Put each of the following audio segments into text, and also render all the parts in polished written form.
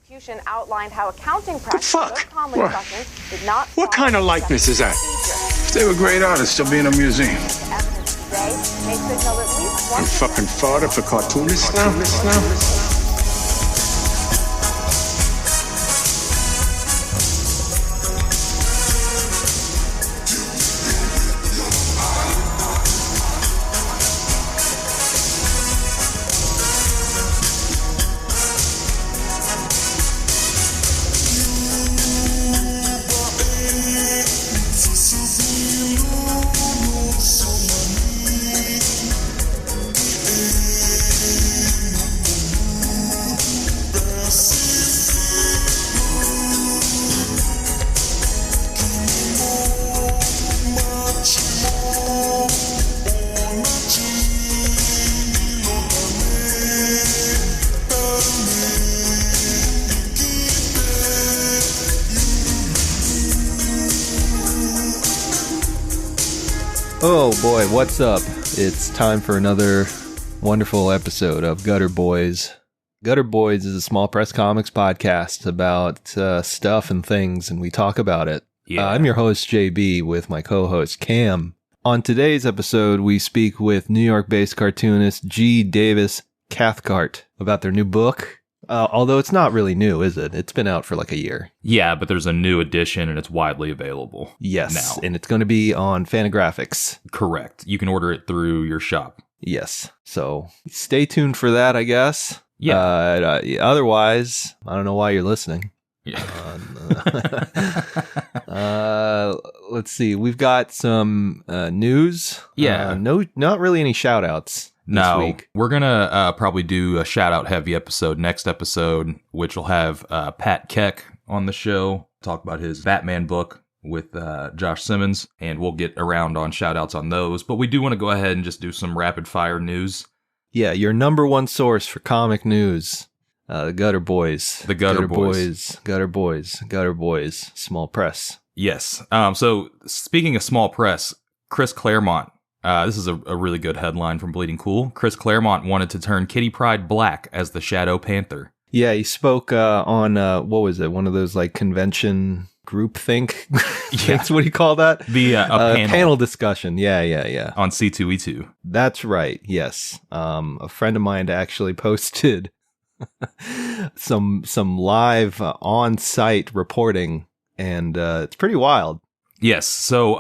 prosecution outlined how accounting practices did not. What kind of likeness is that? If they were great artists, they'll be in a museum. I'm fucking fodder for cartoonists now. Oh boy, what's up? It's time for another wonderful episode of Gutter Boys. Gutter Boys is a small press comics podcast about stuff and things, and we talk about it. Yeah. I'm your host, JB, with my co-host, Cam. On today's episode, we speak with New York-based cartoonist G. Davis Cathcart about their new book. Although it's not really new, is it? It's been out for like a year. Yeah, but there's a new edition and it's widely available. Yes, now. And it's going to be on Fantagraphics. Correct. You can order it through your shop. Yes. So stay tuned for that, I guess. Yeah. Otherwise, I don't know why you're listening. Yeah. Let's see. We've got some news. Yeah. Not really any shout outs. No, week. We're going to probably do a shout-out heavy episode next episode, which will have Pat Keck on the show, talk about his Batman book with Josh Simmons, and we'll get around on shout-outs on those. But we do want to go ahead and just do some rapid-fire news. Yeah, your number one source for comic news, the Gutter Boys. The Gutter Boys. Gutter Boys, small press. Yes. So, speaking of small press, Chris Claremont. This is a really good headline from Bleeding Cool. Chris Claremont wanted to turn Kitty Pryde black as the Shadow Panther. Yeah, he spoke on, what was it, one of those like convention groupthink? Yeah. That's what he called that? The panel discussion. Yeah. On C2E2. That's right, yes. A friend of mine actually posted some live on-site reporting, and it's pretty wild. Yes. So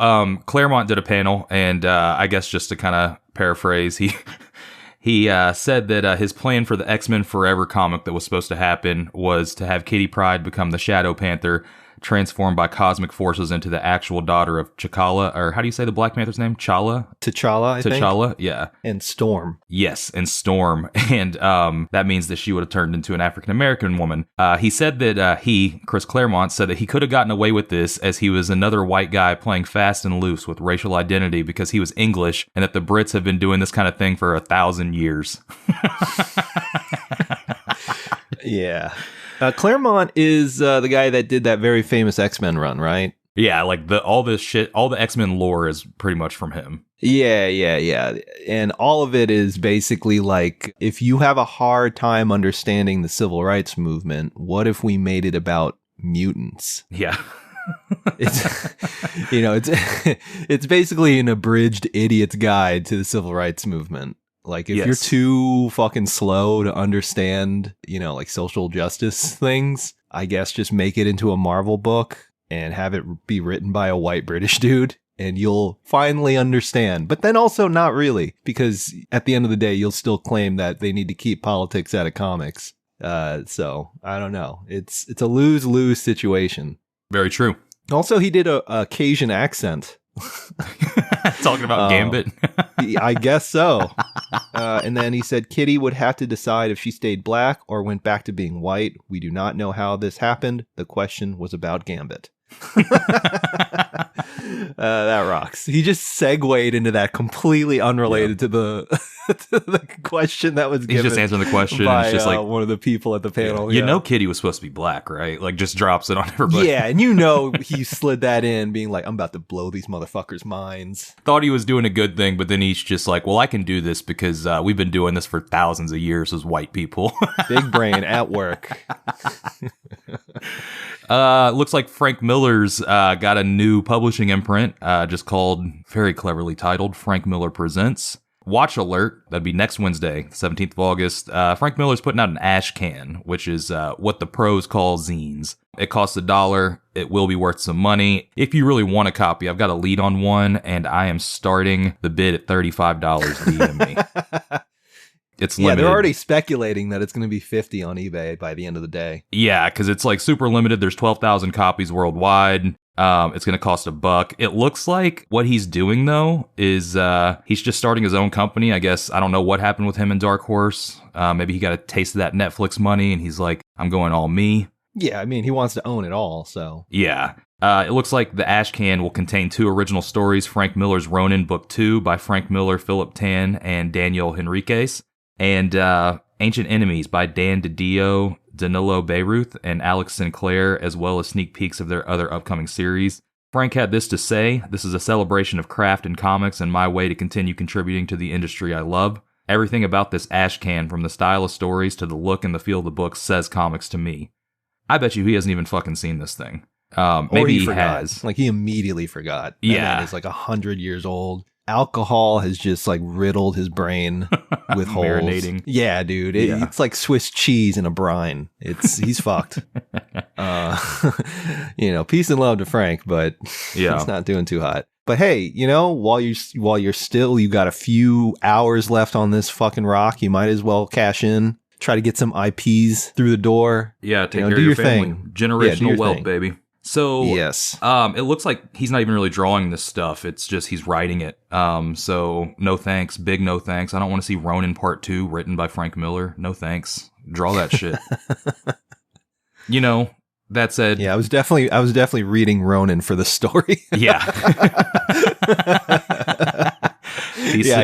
Claremont did a panel, and I guess just to kind of paraphrase, he said that his plan for the X-Men Forever comic that was supposed to happen was to have Kitty Pryde become the Shadow Panther, transformed by cosmic forces into the actual daughter of T'Challa, or how do you say the Black Panther's name? T'Challa, I think. T'Challa, yeah. And Storm. Yes, and Storm. And that means that she would have turned into an African-American woman. He said that Chris Claremont, said that he could have gotten away with this as he was another white guy playing fast and loose with racial identity because he was English, and that the Brits have been doing this kind of thing for 1,000 years. Yeah. Claremont is the guy that did that very famous X-Men run, right? Yeah, like all the X-Men lore is pretty much from him. Yeah. And all of it is basically like, if you have a hard time understanding the civil rights movement, what if we made it about mutants? Yeah. It's basically an abridged idiot's guide to the civil rights movement. Like, if you're too fucking slow to understand, like social justice things, I guess just make it into a Marvel book and have it be written by a white British dude, and you'll finally understand. But then also not really, because at the end of the day, you'll still claim that they need to keep politics out of comics. So, I don't know. It's a lose-lose situation. Very true. Also, he did a Cajun accent. Talking about Gambit. I guess so. And then he said Kitty would have to decide if she stayed black or went back to being white. We do not know how this happened. The question was about Gambit. That rocks. He just segued into that completely unrelated to the to the question that was given. He's just answering the question. By it's just like one of the people at the panel. You know, Kitty was supposed to be black, right? Like, just drops it on everybody. Yeah, and you know he slid that in, being like, "I'm about to blow these motherfuckers' minds." Thought he was doing a good thing, but then he's just like, "Well, I can do this because we've been doing this for thousands of years as white people." Big brain at work. Looks like Frank Miller's got a new publishing imprint, just called, very cleverly titled, Frank Miller Presents. Watch alert, that'd be next Wednesday, 17th of August. Frank Miller's putting out an ash can, which is what the pros call zines. It costs $1. It will be worth some money. If you really want a copy, I've got a lead on one, and I am starting the bid at $35 DM me. It's limited. Yeah, they're already speculating that it's going to be $50 on eBay by the end of the day. Yeah, because it's like super limited. There's 12,000 copies worldwide. It's going to cost $1. It looks like what he's doing, though, is he's just starting his own company. I guess, I don't know what happened with him and Dark Horse. Maybe he got a taste of that Netflix money, and he's like, I'm going all me. Yeah, I mean, he wants to own it all, so. Yeah. It looks like the ash can will contain 2 original stories, Frank Miller's Ronin Book 2 by Frank Miller, Philip Tan, and Daniel Henriquez, and Ancient Enemies by Dan DiDio, Danilo Beyruth, and Alex Sinclair, as well as sneak peeks of their other upcoming series. Frank had this to say: "This is a celebration of craft and comics and my way to continue contributing to the industry I love. Everything about this ash can, from the style of stories to the look and the feel of the book, says comics to me." I bet you he hasn't even fucking seen this thing. Maybe he has. Like, he immediately forgot. That Yeah. man is like 100 years old. Alcohol has just like riddled his brain with holes. Marinating. Yeah, dude. It's like Swiss cheese in a brine. He's fucked. Peace and love to Frank, but Yeah. it's not doing too hot. But hey, while you got a few hours left on this fucking rock, you might as well cash in. Try to get some IPs through the door. Yeah, take care do of your your family. thing. Generational wealth, thing. baby. So, yes. It looks like he's not even really drawing this stuff. It's just he's writing it. So no thanks. Big no thanks. I don't want to see Ronin Part 2 written by Frank Miller. No thanks. Draw that shit. That said, yeah, I was definitely reading Ronin for the story. Yeah.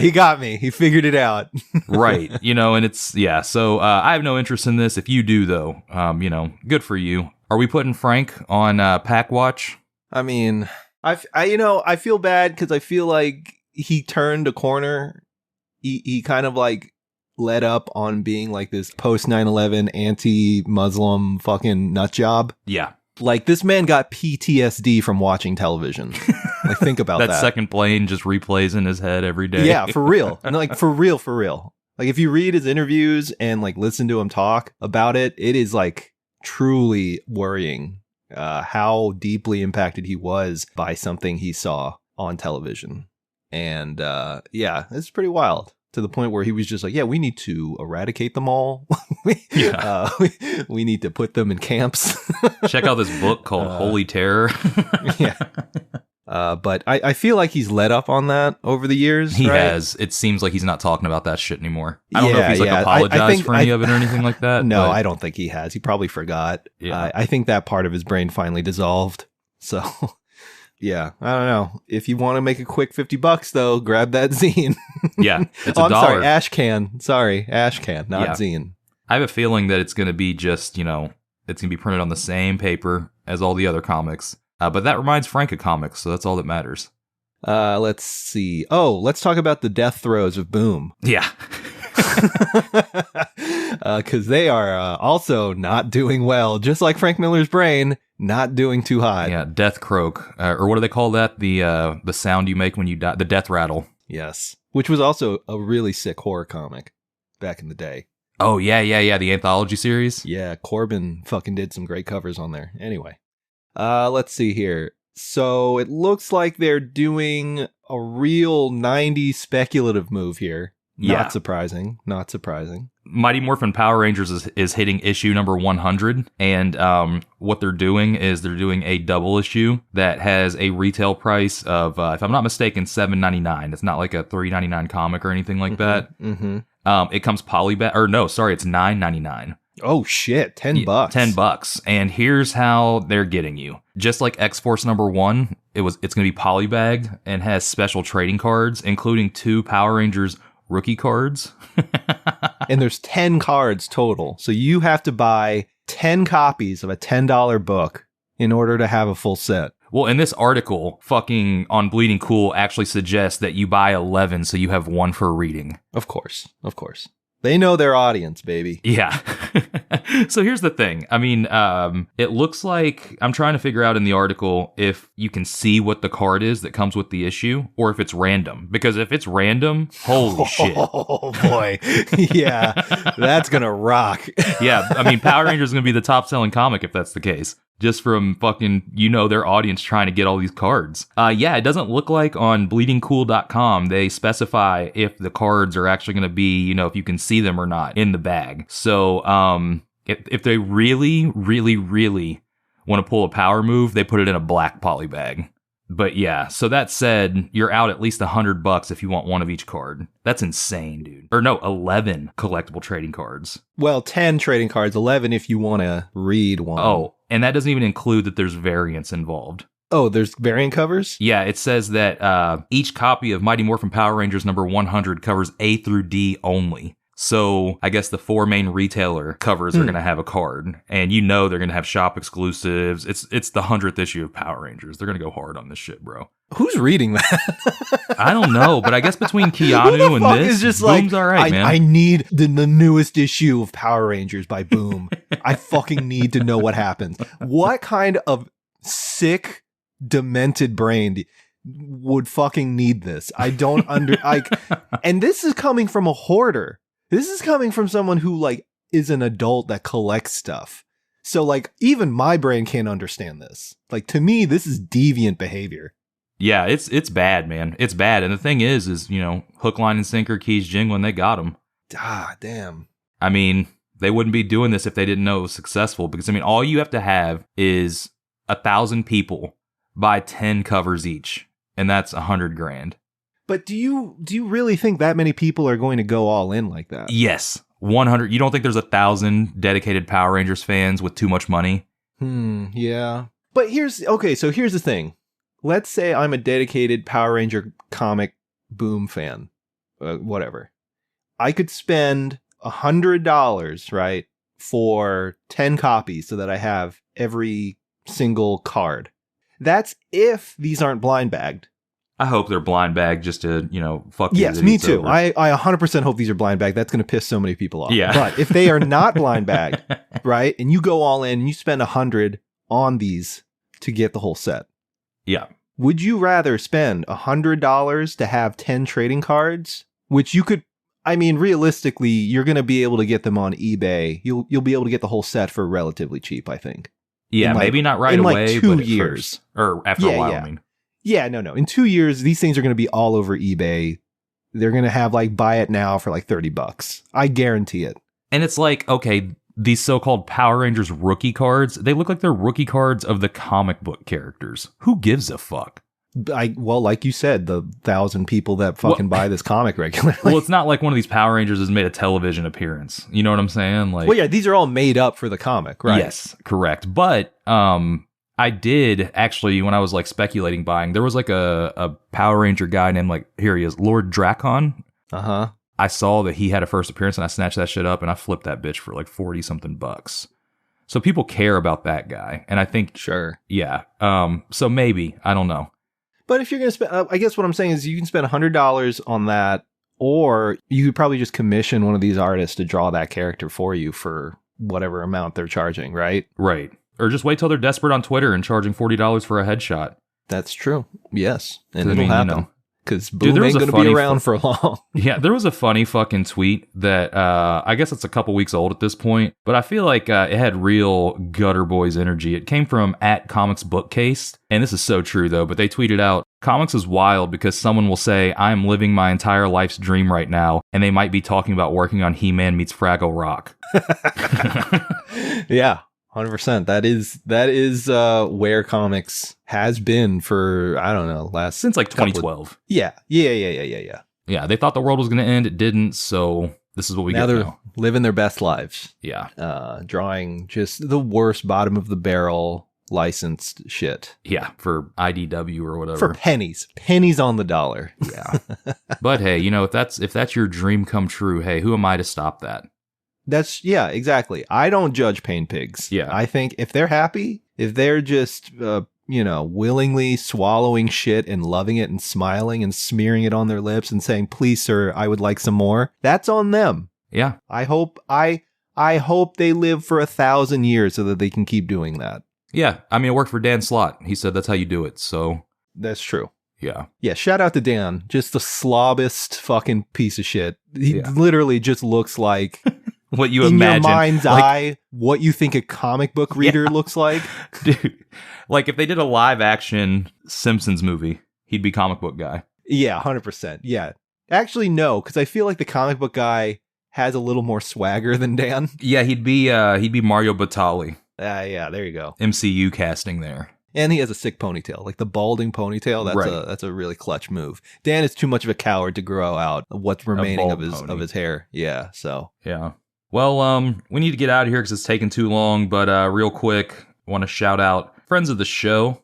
He got me. He figured it out. Right. And it's, yeah. So I have no interest in this. If you do, though, good for you. Are we putting Frank on Pack Watch? I mean, I feel bad because I feel like he turned a corner. He kind of like led up on being like this post 9/11 anti-Muslim fucking nut job. Yeah. Like, this man got PTSD from watching television. Like, think about that. That second plane just replays in his head every day. Yeah, for real. And like, for real. Like, if you read his interviews and like listen to him talk about it, it is like truly worrying how deeply impacted he was by something he saw on television. And it's pretty wild. To the point where he was just like, yeah, we need to eradicate them all. We need to put them in camps. Check out this book called Holy Terror. Yeah. But I feel like he's let up on that over the years. He right? has. It seems like he's not talking about that shit anymore. I don't know if he's like apologized for any of it or anything like that. No, I don't think he has. He probably forgot. Yeah. I think that part of his brain finally dissolved. So, yeah, I don't know. If you want to make a quick $50 though, grab that zine. Yeah, it's I'm $1. sorry, ash can. Sorry, ash can, not zine. I have a feeling that it's going to be just, it's going to be printed on the same paper as all the other comics. But that reminds Frank of comics, so that's all that matters. Let's see. Oh, let's talk about the death throes of Boom. Yeah. Because they are also not doing well, just like Frank Miller's brain, not doing too hot. Yeah, death croak. Or what do they call that? The sound you make when you die. The death rattle. Yes. Which was also a really sick horror comic back in the day. Oh, yeah. The anthology series. Yeah, Corbin fucking did some great covers on there. Anyway. Let's see here. So it looks like they're doing a real 90s speculative move here. Not surprising. Mighty Morphin Power Rangers is hitting issue number 100. And what they're doing is they're doing a double issue that has a retail price of, if I'm not mistaken, $7.99. It's not like a $3.99 comic or anything like that. Mm-hmm. It comes polybagged, or no, sorry, it's $9.99. Oh shit, $10. $10. And here's how they're getting you. Just like X-Force #1, it's going to be polybagged and has special trading cards, including 2 Power Rangers rookie cards. And there's 10 cards total. So you have to buy 10 copies of a $10 book in order to have a full set. Well, in this article, fucking on Bleeding Cool actually suggests that you buy 11 so you have 1 for reading. Of course. They know their audience, baby. Yeah. So here's the thing. I mean, it looks like I'm trying to figure out in the article if you can see what the card is that comes with the issue or if it's random. Because if it's random, holy shit. Oh, boy. Yeah, that's going to rock. Yeah, I mean, Power Rangers is going to be the top selling comic if that's the case. Just from fucking, their audience trying to get all these cards. Yeah, it doesn't look like on bleedingcool.com they specify if the cards are actually going to be, if you can see them or not in the bag. So, if they really, really, really want to pull a power move, they put it in a black poly bag. But yeah, so that said, you're out at least $100 if you want 1 of each card. That's insane, dude. Or no, 11 collectible trading cards. Well, 10 trading cards, 11 if you want to read one. Oh, and that doesn't even include that there's variants involved. Oh, there's variant covers? Yeah, it says that each copy of Mighty Morphin Power Rangers #100 covers A through D only. So I guess the 4 main retailer covers are going to have a card, and they're going to have shop exclusives. It's the 100th issue of Power Rangers. They're going to go hard on this shit, bro. Who's reading that? I don't know, but I guess between Keanu and this, just Boom's like, all right, man. I need the newest issue of Power Rangers by Boom. I fucking need to know what happens. What kind of sick, demented brain would fucking need this? I don't and this is coming from a hoarder. This is coming from someone who is an adult that collects stuff. So even my brain can't understand this. To me, this is deviant behavior. Yeah, it's bad, man. It's bad. And the thing is hook, line, and sinker, keys jingling, they got them. Ah, damn. I mean, they wouldn't be doing this if they didn't know it was successful. Because all you have to have is 1,000 people buy 10 covers each, and that's $100,000. But do you really think that many people are going to go all in like that? Yes, 100. You don't think there's 1,000 dedicated Power Rangers fans with too much money? Yeah. But here's the thing. Let's say I'm a dedicated Power Ranger comic Boom fan. Whatever. I could spend $100, right, for 10 copies so that I have every single card. That's if these aren't blind bagged. I hope they're blind bagged just to, fuck these Yes, me idiots too. over. I 100% hope these are blind bagged. That's going to piss so many people off. Yeah. But if they are not blind bagged, right, and you go all in and you spend $100 on these to get the whole set. Yeah. Would you rather spend $100 to have 10 trading cards, which you could, realistically, you're going to be able to get them on eBay. You'll be able to get the whole set for relatively cheap, I think. Yeah, maybe not right away, in 2 but years. Or after a while, I mean. Yeah, no. In 2 years, these things are going to be all over eBay. They're going to have buy it now for $30. I guarantee it. And it's okay, these so-called Power Rangers rookie cards, they look like they're rookie cards of the comic book characters. Who gives a fuck? Well, like you said, the 1,000 people that fucking buy this comic regularly. Well, it's not like one of these Power Rangers has made a television appearance. You know what I'm saying? Well, yeah, these are all made up for the comic, right? Yes, correct. But I did actually, when I was speculating buying, there was a Power Ranger guy named here he is, Lord Drakon. Uh-huh. I saw that he had a first appearance and I snatched that shit up and I flipped that bitch for 40 something bucks. So people care about that guy. And I think, sure. Yeah. So maybe, I don't know. But if you're going to spend, I guess what I'm saying is you can spend $100 on that, or you could probably just commission one of these artists to draw that character for you for whatever amount they're charging, right? Right. Or just wait till they're desperate on Twitter and charging $40 for a headshot. That's true. Yes. And it'll happen. Because Boom ain't going to be around for long. Yeah, there was a funny fucking tweet that I guess it's a couple weeks old at this point, but I feel like it had real Gutter Boys energy. It came from @comicsbookcase, and this is so true though, but they tweeted out, "Comics is wild because someone will say, I am living my entire life's dream right now, and they might be talking about working on He-Man meets Fraggle Rock." Yeah. 100%. That is where comics has been for, I don't know, since 2012. Yeah. Yeah, they thought the world was going to end. It didn't. So This is what we now get they're now. living their best lives. Yeah. Drawing just the worst bottom of the barrel licensed shit. Yeah, for IDW or whatever. For pennies on the dollar. Yeah. But hey, if that's your dream come true, hey, who am I to stop that? Yeah, exactly. I don't judge pain pigs. Yeah. I think if they're happy, if they're just, willingly swallowing shit and loving it and smiling and smearing it on their lips and saying, please, sir, I would like some more. That's on them. Yeah. I hope they live for 1,000 years so that they can keep doing that. Yeah. I mean, it worked for Dan Slott. He said that's how you do it. So that's true. Yeah. Yeah. Shout out to Dan. Just the slobbest fucking piece of shit. He literally just looks like what you in imagine. your mind's eye, what you think a comic book reader looks like. Dude, like if they did a live action Simpsons movie, he'd be comic book guy. Yeah, 100%. Yeah. Actually, no, because I feel like the comic book guy has a little more swagger than Dan. Yeah, he'd be Mario Batali. Yeah, there you go. MCU casting there. And he has a sick ponytail, like the balding ponytail. That's a really clutch move. Dan is too much of a coward to grow out what's remaining of his hair. Yeah, so. Yeah. Well, we need to get out of here because it's taking too long. But real quick, I want to shout out friends of the show.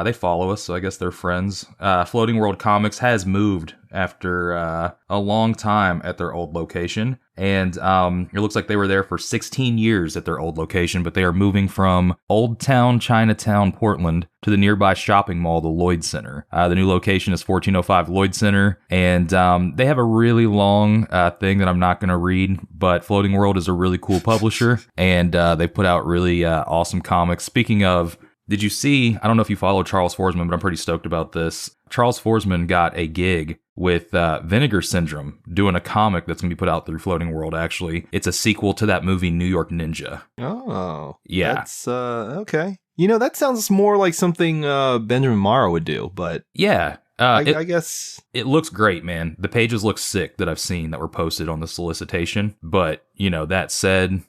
They follow us, so I guess they're friends. Floating World Comics has moved after a long time at their old location. And it looks like they were there for 16 years at their old location, but they are moving from Old Town, Chinatown, Portland to the nearby shopping mall, the Lloyd Center. The new location is 1405 Lloyd Center, and they have a really long thing that I'm not going to read, but Floating World is a really cool publisher, and they put out really awesome comics. Speaking of, did you see, I don't know if you follow Charles Forsman, but I'm pretty stoked about this. Charles Forsman got a gig with Vinegar Syndrome doing a comic that's going to be put out through Floating World, actually. It's a sequel to that movie, New York Ninja. Oh. Yeah. That's, okay. That sounds more like something Benjamin Morrow would do, but... Yeah. I guess... It looks great, man. The pages look sick that I've seen that were posted on the solicitation. But, that said...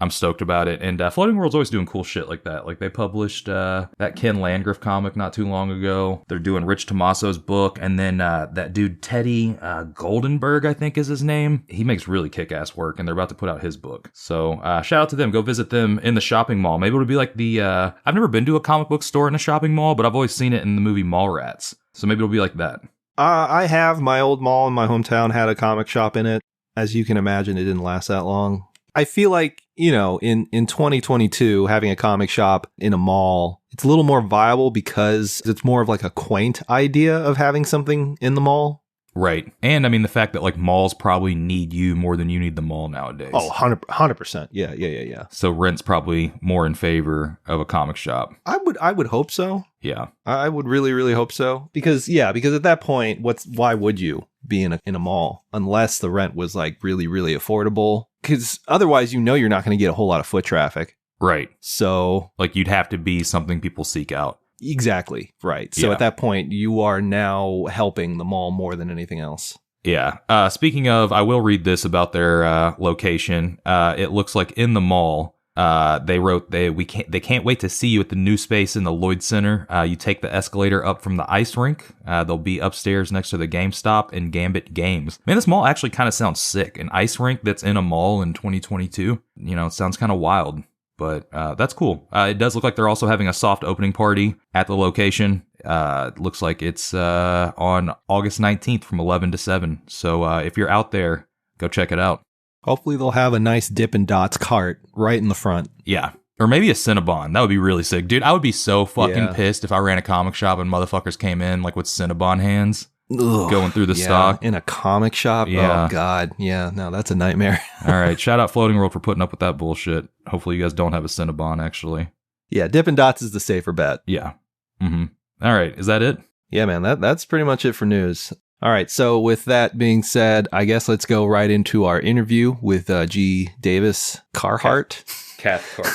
I'm stoked about it. And Floating World's always doing cool shit like that. Like they published that Ken Landgraf comic not too long ago. They're doing Rich Tomaso's book. And then that dude, Teddy Goldenberg, I think is his name. He makes really kick-ass work, and they're about to put out his book. So shout out to them. Go visit them in the shopping mall. Maybe it'll be like the... I've never been to a comic book store in a shopping mall, but I've always seen it in the movie Mallrats. So maybe it'll be like that. I have. My old mall in my hometown had a comic shop in it. As you can imagine, it didn't last that long. I feel like, in 2022, having a comic shop in a mall, it's a little more viable because it's more of like a quaint idea of having something in the mall. Right. And I mean, the fact that like malls probably need you more than you need the mall nowadays. Oh, 100%. Yeah. So rent's probably more in favor of a comic shop. I would hope so. Yeah. I would really, really hope so. Because at that point, why would you be in a mall unless the rent was like really, really affordable? Because otherwise, you're not going to get a whole lot of foot traffic. Right. So like you'd have to be something people seek out. Exactly. Right. So at that point, you are now helping the mall more than anything else. Yeah. Speaking of, I will read this about their location. It looks like in the mall, they wrote they can't wait to see you at the new space in the Lloyd Center. You take the escalator up from the ice rink. They'll be upstairs next to the GameStop and Gambit Games. Man, this mall actually kind of sounds sick. An ice rink that's in a mall in 2022. It sounds kind of wild. But that's cool. It does look like they're also having a soft opening party at the location. It looks like it's on August 19th from 11 to 7. So if you're out there, go check it out. Hopefully they'll have a nice Dippin' Dots cart right in the front. Yeah. Or maybe a Cinnabon. That would be really sick. Dude, I would be so fucking pissed if I ran a comic shop and motherfuckers came in like with Cinnabon hands. Ugh, going through the stock. In a comic shop? Yeah. Oh, God. Yeah, no, that's a nightmare. All right. Shout out Floating World for putting up with that bullshit. Hopefully you guys don't have a Cinnabon, actually. Yeah, Dippin' Dots is the safer bet. Yeah. Mm-hmm. All right. Is that it? Yeah, man, that's pretty much it for news. All right, so with that being said, I guess let's go right into our interview with G. Davis Carhart. Cathcart.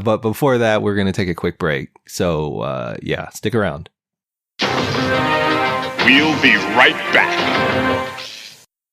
But before that, we're going to take a quick break. So, stick around. We'll be right back.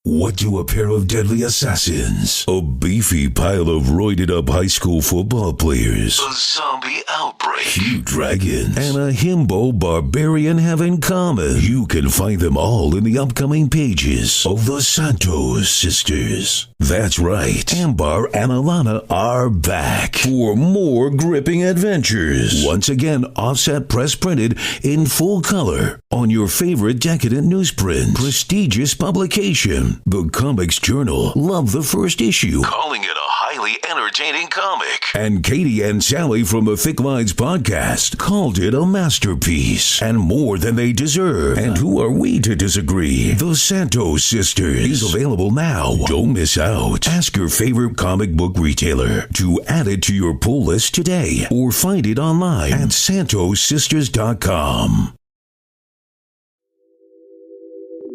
What do a pair of deadly assassins, a beefy pile of roided-up high school football players, a zombie outbreak, huge dragons, and a himbo barbarian have in common? You can find them all in the upcoming pages of the Santos Sisters. That's right, Ambar and Alana are back for more gripping adventures. Once again, offset press printed in full color on your favorite decadent newsprint. Prestigious publication. The Comics Journal loved the first issue, calling it a highly entertaining comic. And Katie and Sally from the Thick Lines podcast called it a masterpiece and more than they deserve. And who are we to disagree? The Santos Sisters is available now. Don't miss out. Ask your favorite comic book retailer to add it to your pull list today or find it online at santossisters.com.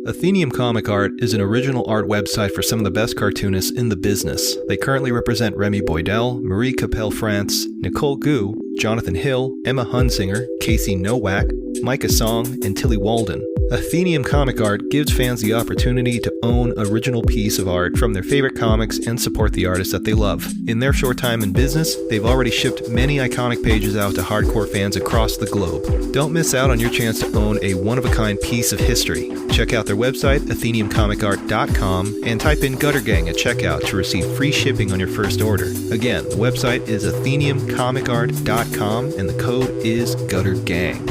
Athenium Comic Art is an original art website for some of the best cartoonists in the business. They currently represent Remy Boydell, Marie Capelle-France, Nicole Gu, Jonathan Hill, Emma Hunsinger, Casey Nowak, Micah Song, and Tilly Walden. Athenium Comic Art gives fans the opportunity to own an original piece of art from their favorite comics and support the artists that they love. In their short time in business, they've already shipped many iconic pages out to hardcore fans across the globe. Don't miss out on your chance to own a one-of-a-kind piece of history. Check out their website, atheniumcomicart.com, and type in Gutter Gang at checkout to receive free shipping on your first order. Again, the website is atheniumcomicart.com, and the code is Gutter Gang.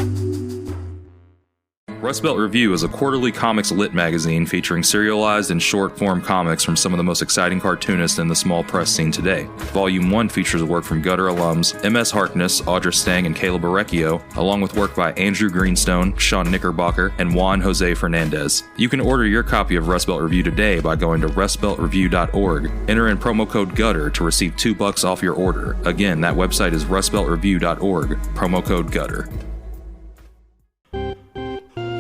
Rust Belt Review is a quarterly comics lit magazine featuring serialized and short-form comics from some of the most exciting cartoonists in the small press scene today. Volume 1 features work from Gutter alums M.S. Harkness, Audra Stang, and Caleb Orecchio, along with work by Andrew Greenstone, Sean Knickerbocker, and Juan Jose Fernandez. You can order your copy of Rust Belt Review today by going to rustbeltreview.org. Enter in promo code GUTTER to receive $2 off your order. Again, that website is rustbeltreview.org. Promo code GUTTER.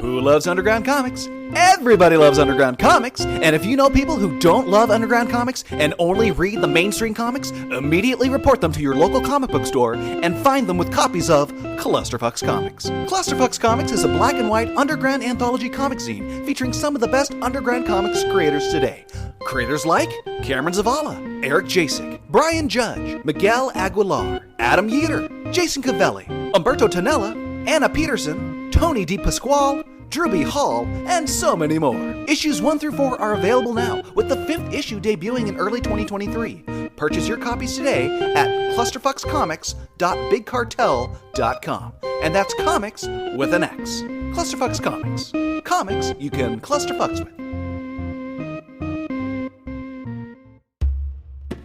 Who loves underground comics? Everybody loves underground comics, and if you know people who don't love underground comics and only read the mainstream comics, immediately report them to your local comic book store and find them with copies of Clusterfucks Comics. Clusterfucks Comics is a black and white underground anthology comic zine featuring some of the best underground comics creators today. Creators like Cameron Zavala, Eric Jasek, Brian Judge, Miguel Aguilar, Adam Yeater, Jason Cavelli, Umberto Tonella, Anna Peterson, Tony DePasquale, Drew B. Hall, and so many more. Issues 1 through 4 are available now, with the 5th issue debuting in early 2023. Purchase your copies today at clusterfuckscomics.bigcartel.com. And that's comics with an X. Clusterfucks Comics. Comics you can clusterfucks with.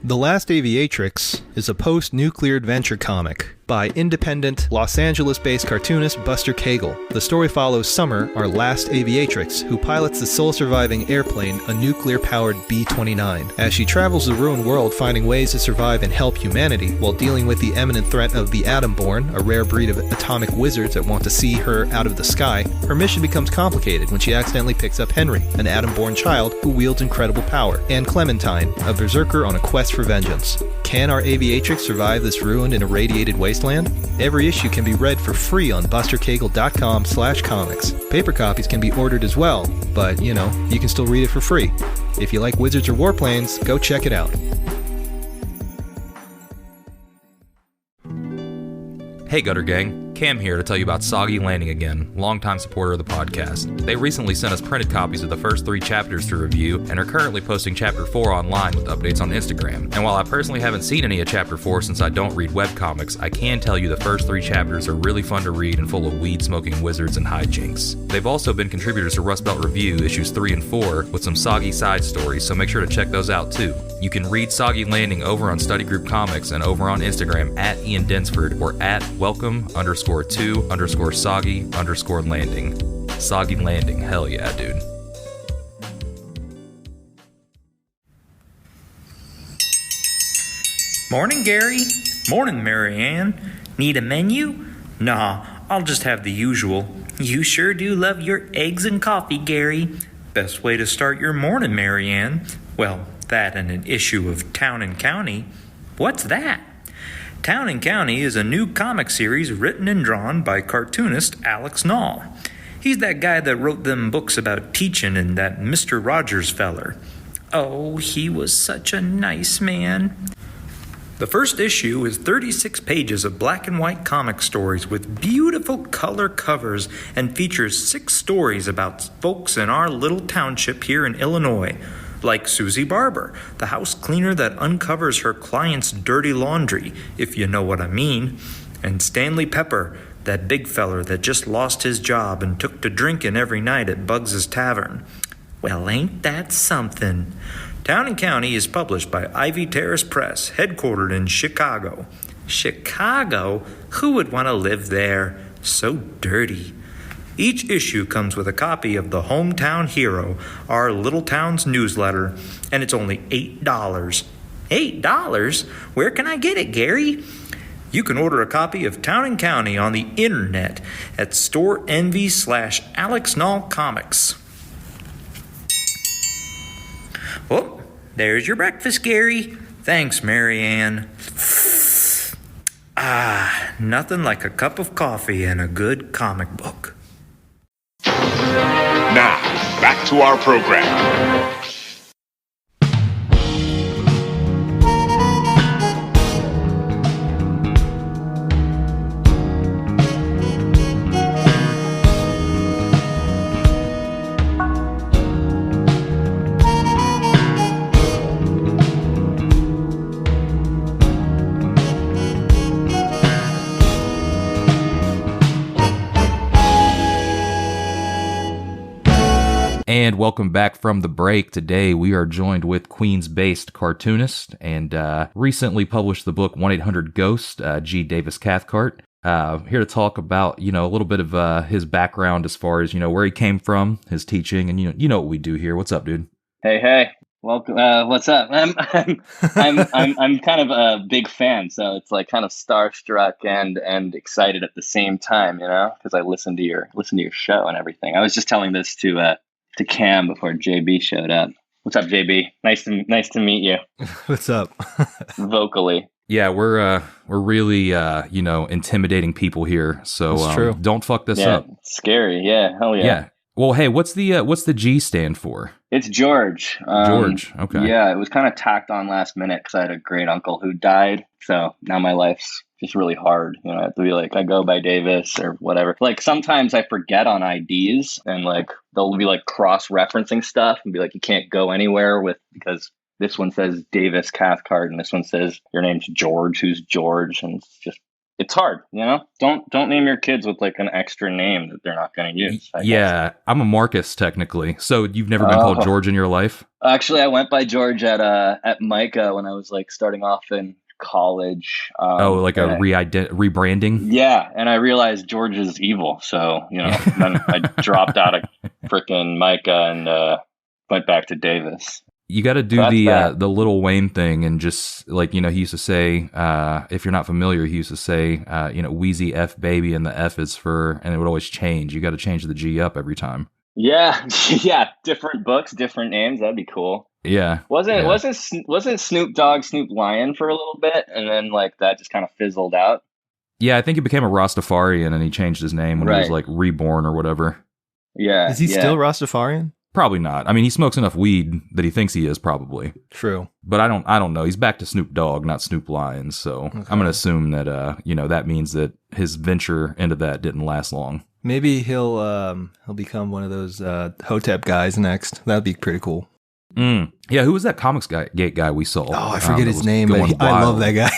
The Last Aviatrix is a post-nuclear adventure comic by independent, Los Angeles-based cartoonist Buster Cagle. The story follows Summer, our last aviatrix, who pilots the sole-surviving airplane, a nuclear-powered B-29. As she travels the ruined world finding ways to survive and help humanity, while dealing with the imminent threat of the Atom-born, a rare breed of atomic wizards that want to see her out of the sky, her mission becomes complicated when she accidentally picks up Henry, an Atom-born child who wields incredible power, and Clementine, a berserker on a quest for vengeance. Can our aviatrix survive this ruined and irradiated wasteland? Every issue can be read for free on bustercagle.com/comics. Paper copies can be ordered as well, but, you can still read it for free. If you like wizards or warplanes, go check it out. Hey Gutter Gang, Cam here to tell you about Soggy Landing again, longtime supporter of the podcast. They recently sent us printed copies of the first 3 chapters to review and are currently posting Chapter 4 online with updates on Instagram. And while I personally haven't seen any of Chapter 4 since I don't read webcomics, I can tell you the first 3 chapters are really fun to read and full of weed-smoking wizards and hijinks. They've also been contributors to Rust Belt Review issues 3 and 4 with some soggy side stories, so make sure to check those out too. You can read Soggy Landing over on Study Group Comics and over on Instagram at Ian Densford or at welcome_2_soggy_landing. Soggy Landing, hell yeah, dude. Morning, Gary. Morning, Marianne. Need a menu? Nah, I'll just have the usual. You sure do love your eggs and coffee, Gary. Best way to start your morning, Marianne. Well, that and an issue of Town and County. What's that? Town and County is a new comic series written and drawn by cartoonist Alex Nall. He's that guy that wrote them books about teaching and that Mr. Rogers feller. Oh, he was such a nice man. The first issue is 36 pages of black and white comic stories with beautiful color covers and features 6 stories about folks in our little township here in Illinois, like Susie Barber, the house cleaner that uncovers her client's dirty laundry, if you know what I mean, and Stanley Pepper, that big feller that just lost his job and took to drinking every night at Bugs's Tavern. Well, ain't that something? Town and County is published by Ivy Terrace Press, headquartered in Chicago. Chicago? Who would want to live there? So dirty. Each issue comes with a copy of the Hometown Hero, our little town's newsletter, and it's only $8. $8? Where can I get it, Gary? You can order a copy of Town and County on the internet at storeenvy/Alex Knoll Comics. Oh, there's your breakfast, Gary. Thanks, Mary Ann. Nothing like a cup of coffee and a good comic book. Now, back to our program. And welcome back from the break. Today we are joined with Queens-based cartoonist and recently published the book 1-800-GHOST, G. Davis Cathcart. Here to talk about, a little bit of his background as far as, where he came from, his teaching, and you know what we do here. What's up, dude? Hey. Welcome. What's up? I'm kind of a big fan, so it's like kind of starstruck and excited at the same time, because I listen to your show and everything. I was just telling this to Cam before JB showed up. What's up, JB? Nice to meet you. What's up? Vocally. Yeah, we're really intimidating people here. So true. Don't fuck this up. It's scary. Yeah, hell yeah. Yeah. Well, hey, what's the G stand for? It's George. George. Okay. Yeah, it was kind of tacked on last minute because I had a great uncle who died. So now my life's just really hard. I have to be like, I go by Davis or whatever. Like sometimes I forget on IDs and like they'll be like cross-referencing stuff and be like, you can't go anywhere because this one says Davis Cathcart and this one says your name's George, who's George, and it's hard, Don't name your kids with like an extra name that they're not going to use. I guess. I'm a Marcus technically. So you've never been called George in your life? Actually, I went by George at Micah when I was like starting off in college. Rebranding? Yeah, and I realized George is evil. So, then I dropped out of freaking Micah and went back to Davis. You got to do the Lil Wayne thing and just like, he used to say, if you're not familiar, he used to say, Wheezy F baby, and the F is for, and it would always change. You got to change the G up every time. Yeah. Yeah. Different books, different names. That'd be cool. Yeah. Wasn't Snoop Dogg Snoop Lion for a little bit? And then like that just kind of fizzled out. Yeah. I think he became a Rastafarian and he changed his name when he was like reborn or whatever. Yeah. Is he still Rastafarian? Probably not. I mean, he smokes enough weed that he thinks he is, probably. True. But I don't know. He's back to Snoop Dogg, not Snoop Lion. So okay. I'm going to assume that, that means that his venture into that didn't last long. Maybe he'll become one of those Hotep guys next. That'd be pretty cool. Yeah, who was that comics gate guy we saw? Oh, I forget his name, but I love that guy.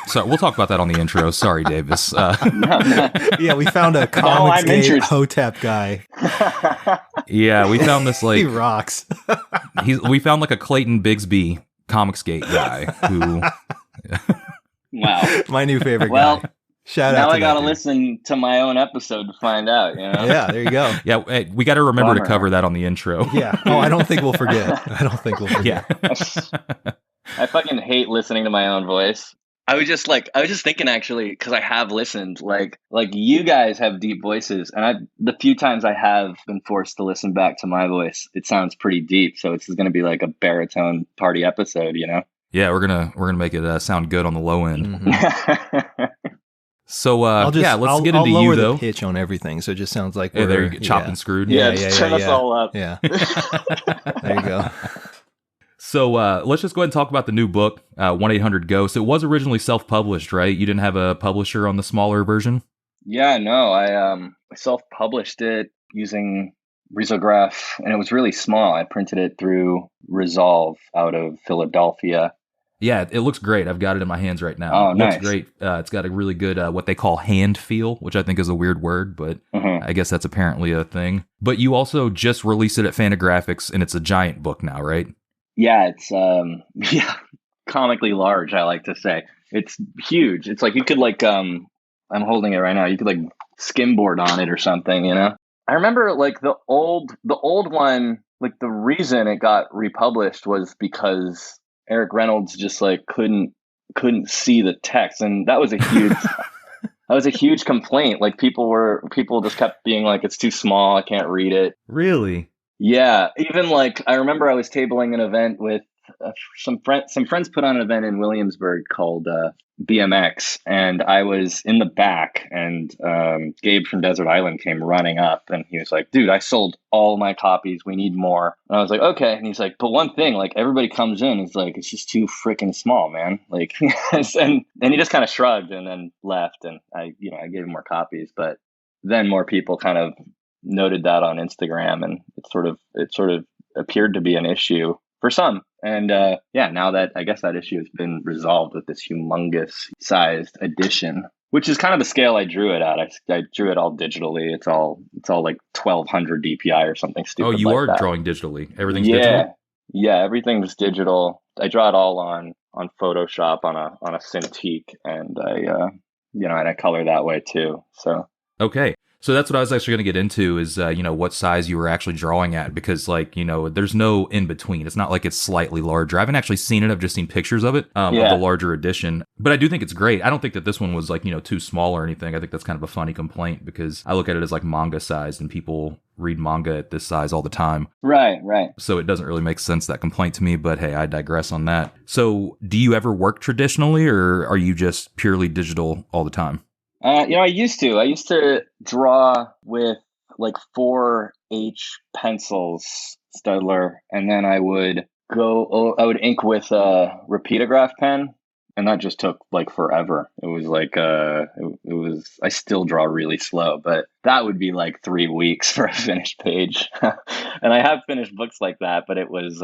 So we'll talk about that on the intro. Sorry, Davis. Yeah, we found a comics gate Hotep guy. Yeah, we found this like he rocks. We found like a Clayton Bigsby comics gate guy who. Wow, my new favorite guy. Shout out. Now I gotta listen to my own episode to find out. Yeah, there you go. Yeah, we got to remember to cover that on the intro. Yeah. Oh, I don't think we'll forget. Yeah. I fucking hate listening to my own voice. I was just thinking actually, because I have listened, like you guys have deep voices, and the few times I have been forced to listen back to my voice, it sounds pretty deep. So it's going to be like a baritone party episode, Yeah, we're gonna make it sound good on the low end. Mm-hmm. So let's I'll get into lower you though. The pitch on everything, so it just sounds like Hey, there you get chopped and screwed. Yeah, turn us all up. Yeah. There you go. So let's just go ahead and talk about the new book, 1-800-GHOST. It was originally self-published, right? You didn't have a publisher on the smaller version? Yeah, no, I self-published it using Risograph, and it was really small. I printed it through Resolve out of Philadelphia. Yeah, it looks great. I've got it in my hands right now. Oh, It nice. looks great. It's got a really good, what they call hand feel, which I think is a weird word, but I guess that's apparently a thing. But you also just released it at Fantagraphics, and it's a giant book now, right? Yeah, it's comically large, I like to say. It's huge. It's like you could I'm holding it right now. You could skimboard on it or something, you know? I remember the old one, the reason it got republished was because Eric Reynolds just couldn't see the text, and that was a huge complaint. People just kept being like, it's too small, I can't read it. Really? Yeah, even I remember I was tabling an event with some friends put on an event in Williamsburg called BMX, and I was in the back, and Gabe from Desert Island came running up, and he was like, dude, I sold all my copies, we need more. And I was like, okay. And he's like, but one thing, everybody comes in, it's it's just too freaking small, man. And he just kind of shrugged and then left, and I gave him more copies, but then more people kind of noted that on Instagram, and it sort of appeared to be an issue for some. And now that I guess that issue has been resolved with this humongous sized edition, which is kind of the scale I drew it at. I drew it all digitally. It's all 1200 DPI or something stupid. Oh, you are that. Drawing digitally. Everything's digital? Yeah, everything's digital. I draw it all on Photoshop on a Cintiq, and I color that way too. So okay. So that's what I was actually going to get into is, what size you were actually drawing at, because there's no in between. It's not like it's slightly larger. I haven't actually seen it. I've just seen pictures of it, of the larger edition, but I do think it's great. I don't think that this one was too small or anything. I think that's kind of a funny complaint because I look at it as manga sized, and people read manga at this size all the time. Right. So it doesn't really make sense, that complaint to me, but hey, I digress on that. So do you ever work traditionally, or are you just purely digital all the time? I used to draw with 4H pencils, Studler, and then I would ink with a Repeatograph pen, and that just took forever. It was I still draw really slow, but that would be 3 weeks for a finished page. And I have finished books like that, but it was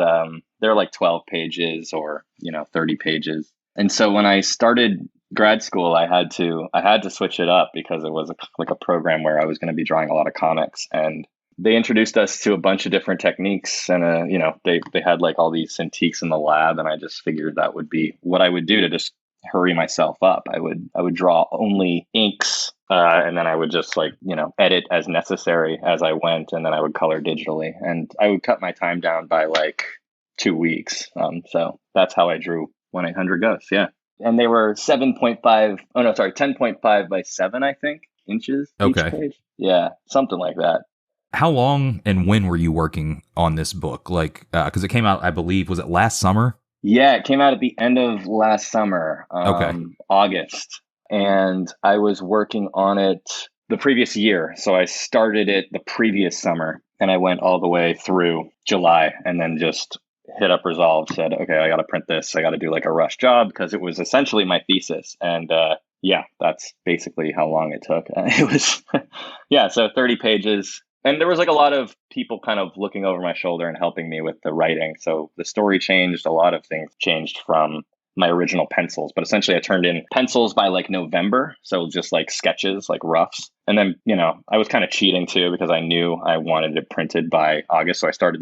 they're 12 pages or 30 pages. And so when I started grad school, I had to switch it up because it was a program where I was going to be drawing a lot of comics, and they introduced us to a bunch of different techniques, and they had all these Cintiqs in the lab, and I just figured that would be what I would do to just hurry myself up. I would draw only inks, and then I would just edit as necessary as I went, and then I would color digitally, and I would cut my time down by 2 weeks. So that's how I drew 1-800-GHOST. Yeah. And they were 10.5 by 7, I think, inches each page. Yeah, something like that. How long and when were you working on this book? Because it came out, I believe, was it last summer? Yeah, it came out at the end of last summer, August. And I was working on it the previous year. So I started it the previous summer, and I went all the way through July, and then just hit up Resolve, said, okay, I got to print this. I got to do a rush job because it was essentially my thesis. And that's basically how long it took. It was, so 30 pages. And there was a lot of people kind of looking over my shoulder and helping me with the writing. So the story changed. A lot of things changed from my original pencils, but essentially I turned in pencils by November. So just sketches, roughs. And then, I was kind of cheating too, because I knew I wanted it printed by August. So I started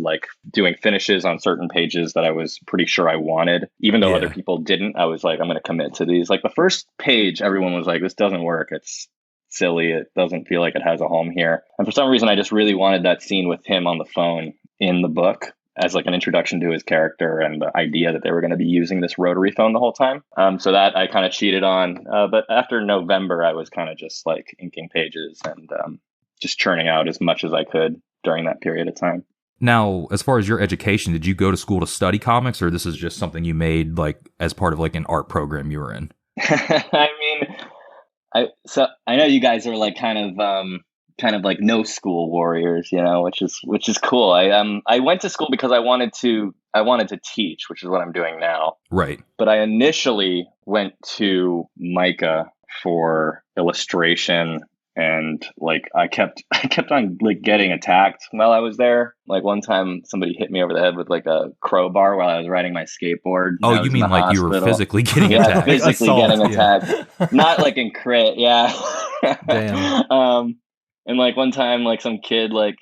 doing finishes on certain pages that I was pretty sure I wanted, even though other people didn't. I was I'm going to commit to these. The first page, everyone was this doesn't work. It's silly. It doesn't feel like it has a home here. And for some reason, I just really wanted that scene with him on the phone in the book as an introduction to his character and the idea that they were going to be using this rotary phone the whole time. So that I kind of cheated on. But after November, I was kind of just inking pages and just churning out as much as I could during that period of time. Now, as far as your education, did you go to school to study comics, or this is just something you made as part of an art program you were in? I mean, I know you guys are like kind of like no school warriors, which is cool. I went to school because I wanted to teach, which is what I'm doing now. Right. But I initially went to Micah for illustration, and like I kept on like getting attacked while I was there. Like one time somebody hit me over the head with like a crowbar while I was riding my skateboard. Oh, you mean like you were physically getting attacked? Physically getting attacked. Not like in crit, yeah. Damn. And like one time, like some kid like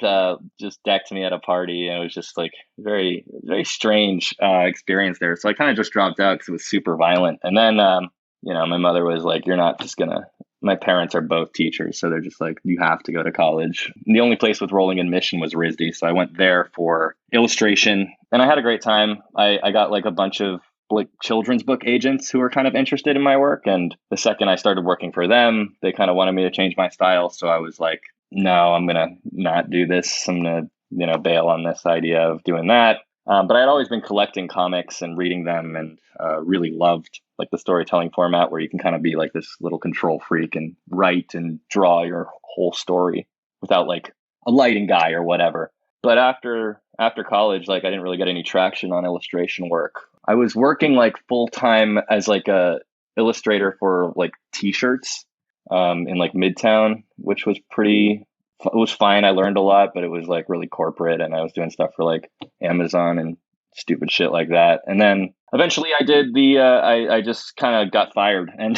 just decked me at a party, and it was just like very, very strange experience there. So I kind of just dropped out because it was super violent. And then my mother was like, "You're not just gonna." My parents are both teachers, so they're just like, "You have to go to college." And the only place with rolling admission was RISD, so I went there for illustration, and I had a great time. I got like a bunch of like children's book agents who were kind of interested in my work. And the second I started working for them, they kind of wanted me to change my style. So I was like, no, I'm going to not do this. I'm going to, bail on this idea of doing that. But I had always been collecting comics and reading them, and really loved like the storytelling format where you can kind of be like this little control freak and write and draw your whole story without like a lighting guy or whatever. But after college, like I didn't really get any traction on illustration work. I was working like full time as like a illustrator for like t-shirts in like Midtown, which was it was fine. I learned a lot, but it was like really corporate, and I was doing stuff for like Amazon and stupid shit like that. And then eventually I did I just kind of got fired, and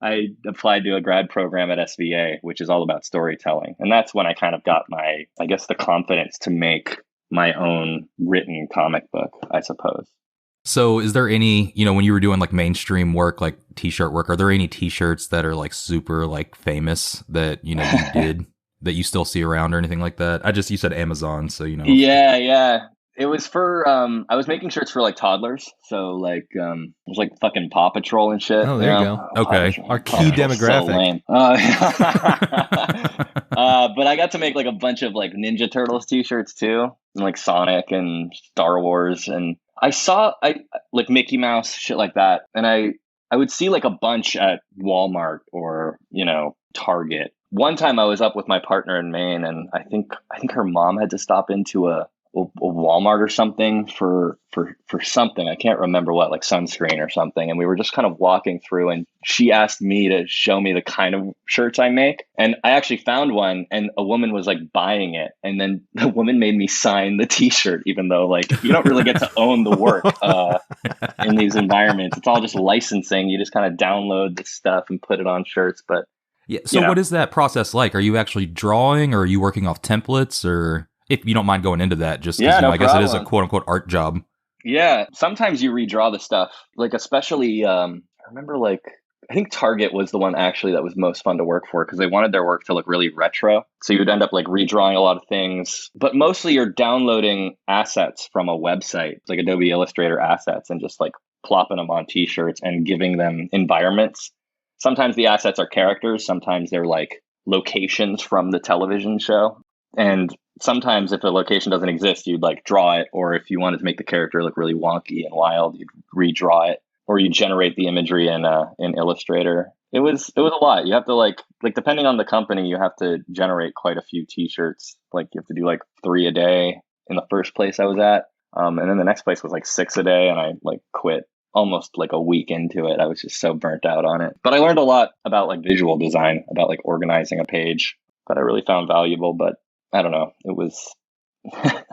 I applied to a grad program at SVA, which is all about storytelling. And that's when I kind of got the confidence to make my own written comic book, I suppose. So is there any, when you were doing like mainstream work, like t-shirt work, are there any t-shirts that are like super like famous that, you did that you still see around or anything like that? You said Amazon, so, Yeah. It was for, I was making shirts for like toddlers. So like, it was like fucking Paw Patrol and shit. Oh, there you go. Okay. Our key demographic. But I got to make like a bunch of like Ninja Turtles t-shirts too, and like Sonic and Star Wars. And I like Mickey Mouse, shit like that. And I would see like a bunch at Walmart or, Target. One time I was up with my partner in Maine, and I think her mom had to stop into a Walmart or something for something. I can't remember what, like sunscreen or something. And we were just kind of walking through, and she asked me to show me the kind of shirts I make. And I actually found one, and a woman was like buying it. And then the woman made me sign the t-shirt, even though like you don't really get to own the work in these environments. It's all just licensing. You just kind of download the stuff and put it on shirts. But yeah. So what is that process like? Are you actually drawing, or are you working off templates, or if you don't mind going into that, just because I guess it is a quote unquote art job. Yeah. Sometimes you redraw the stuff, like especially, I remember like, I think Target was the one actually that was most fun to work for, because they wanted their work to look really retro. So you would end up like redrawing a lot of things, but mostly you're downloading assets from a website, like Adobe Illustrator assets, and just like plopping them on t-shirts and giving them environments. Sometimes the assets are characters. Sometimes they're like locations from the television show. And sometimes if a location doesn't exist, you'd like draw it. Or if you wanted to make the character look really wonky and wild, you'd redraw it, or you generate the imagery in Illustrator. It was a lot. You have to like depending on the company, you have to generate quite a few t-shirts. Like you have to do like 3 a day in the first place I was at. And then the next place was like 6 a day. And I like quit almost like a week into it. I was just so burnt out on it. But I learned a lot about like visual design, about like organizing a page that I really found valuable. But I don't know. It was it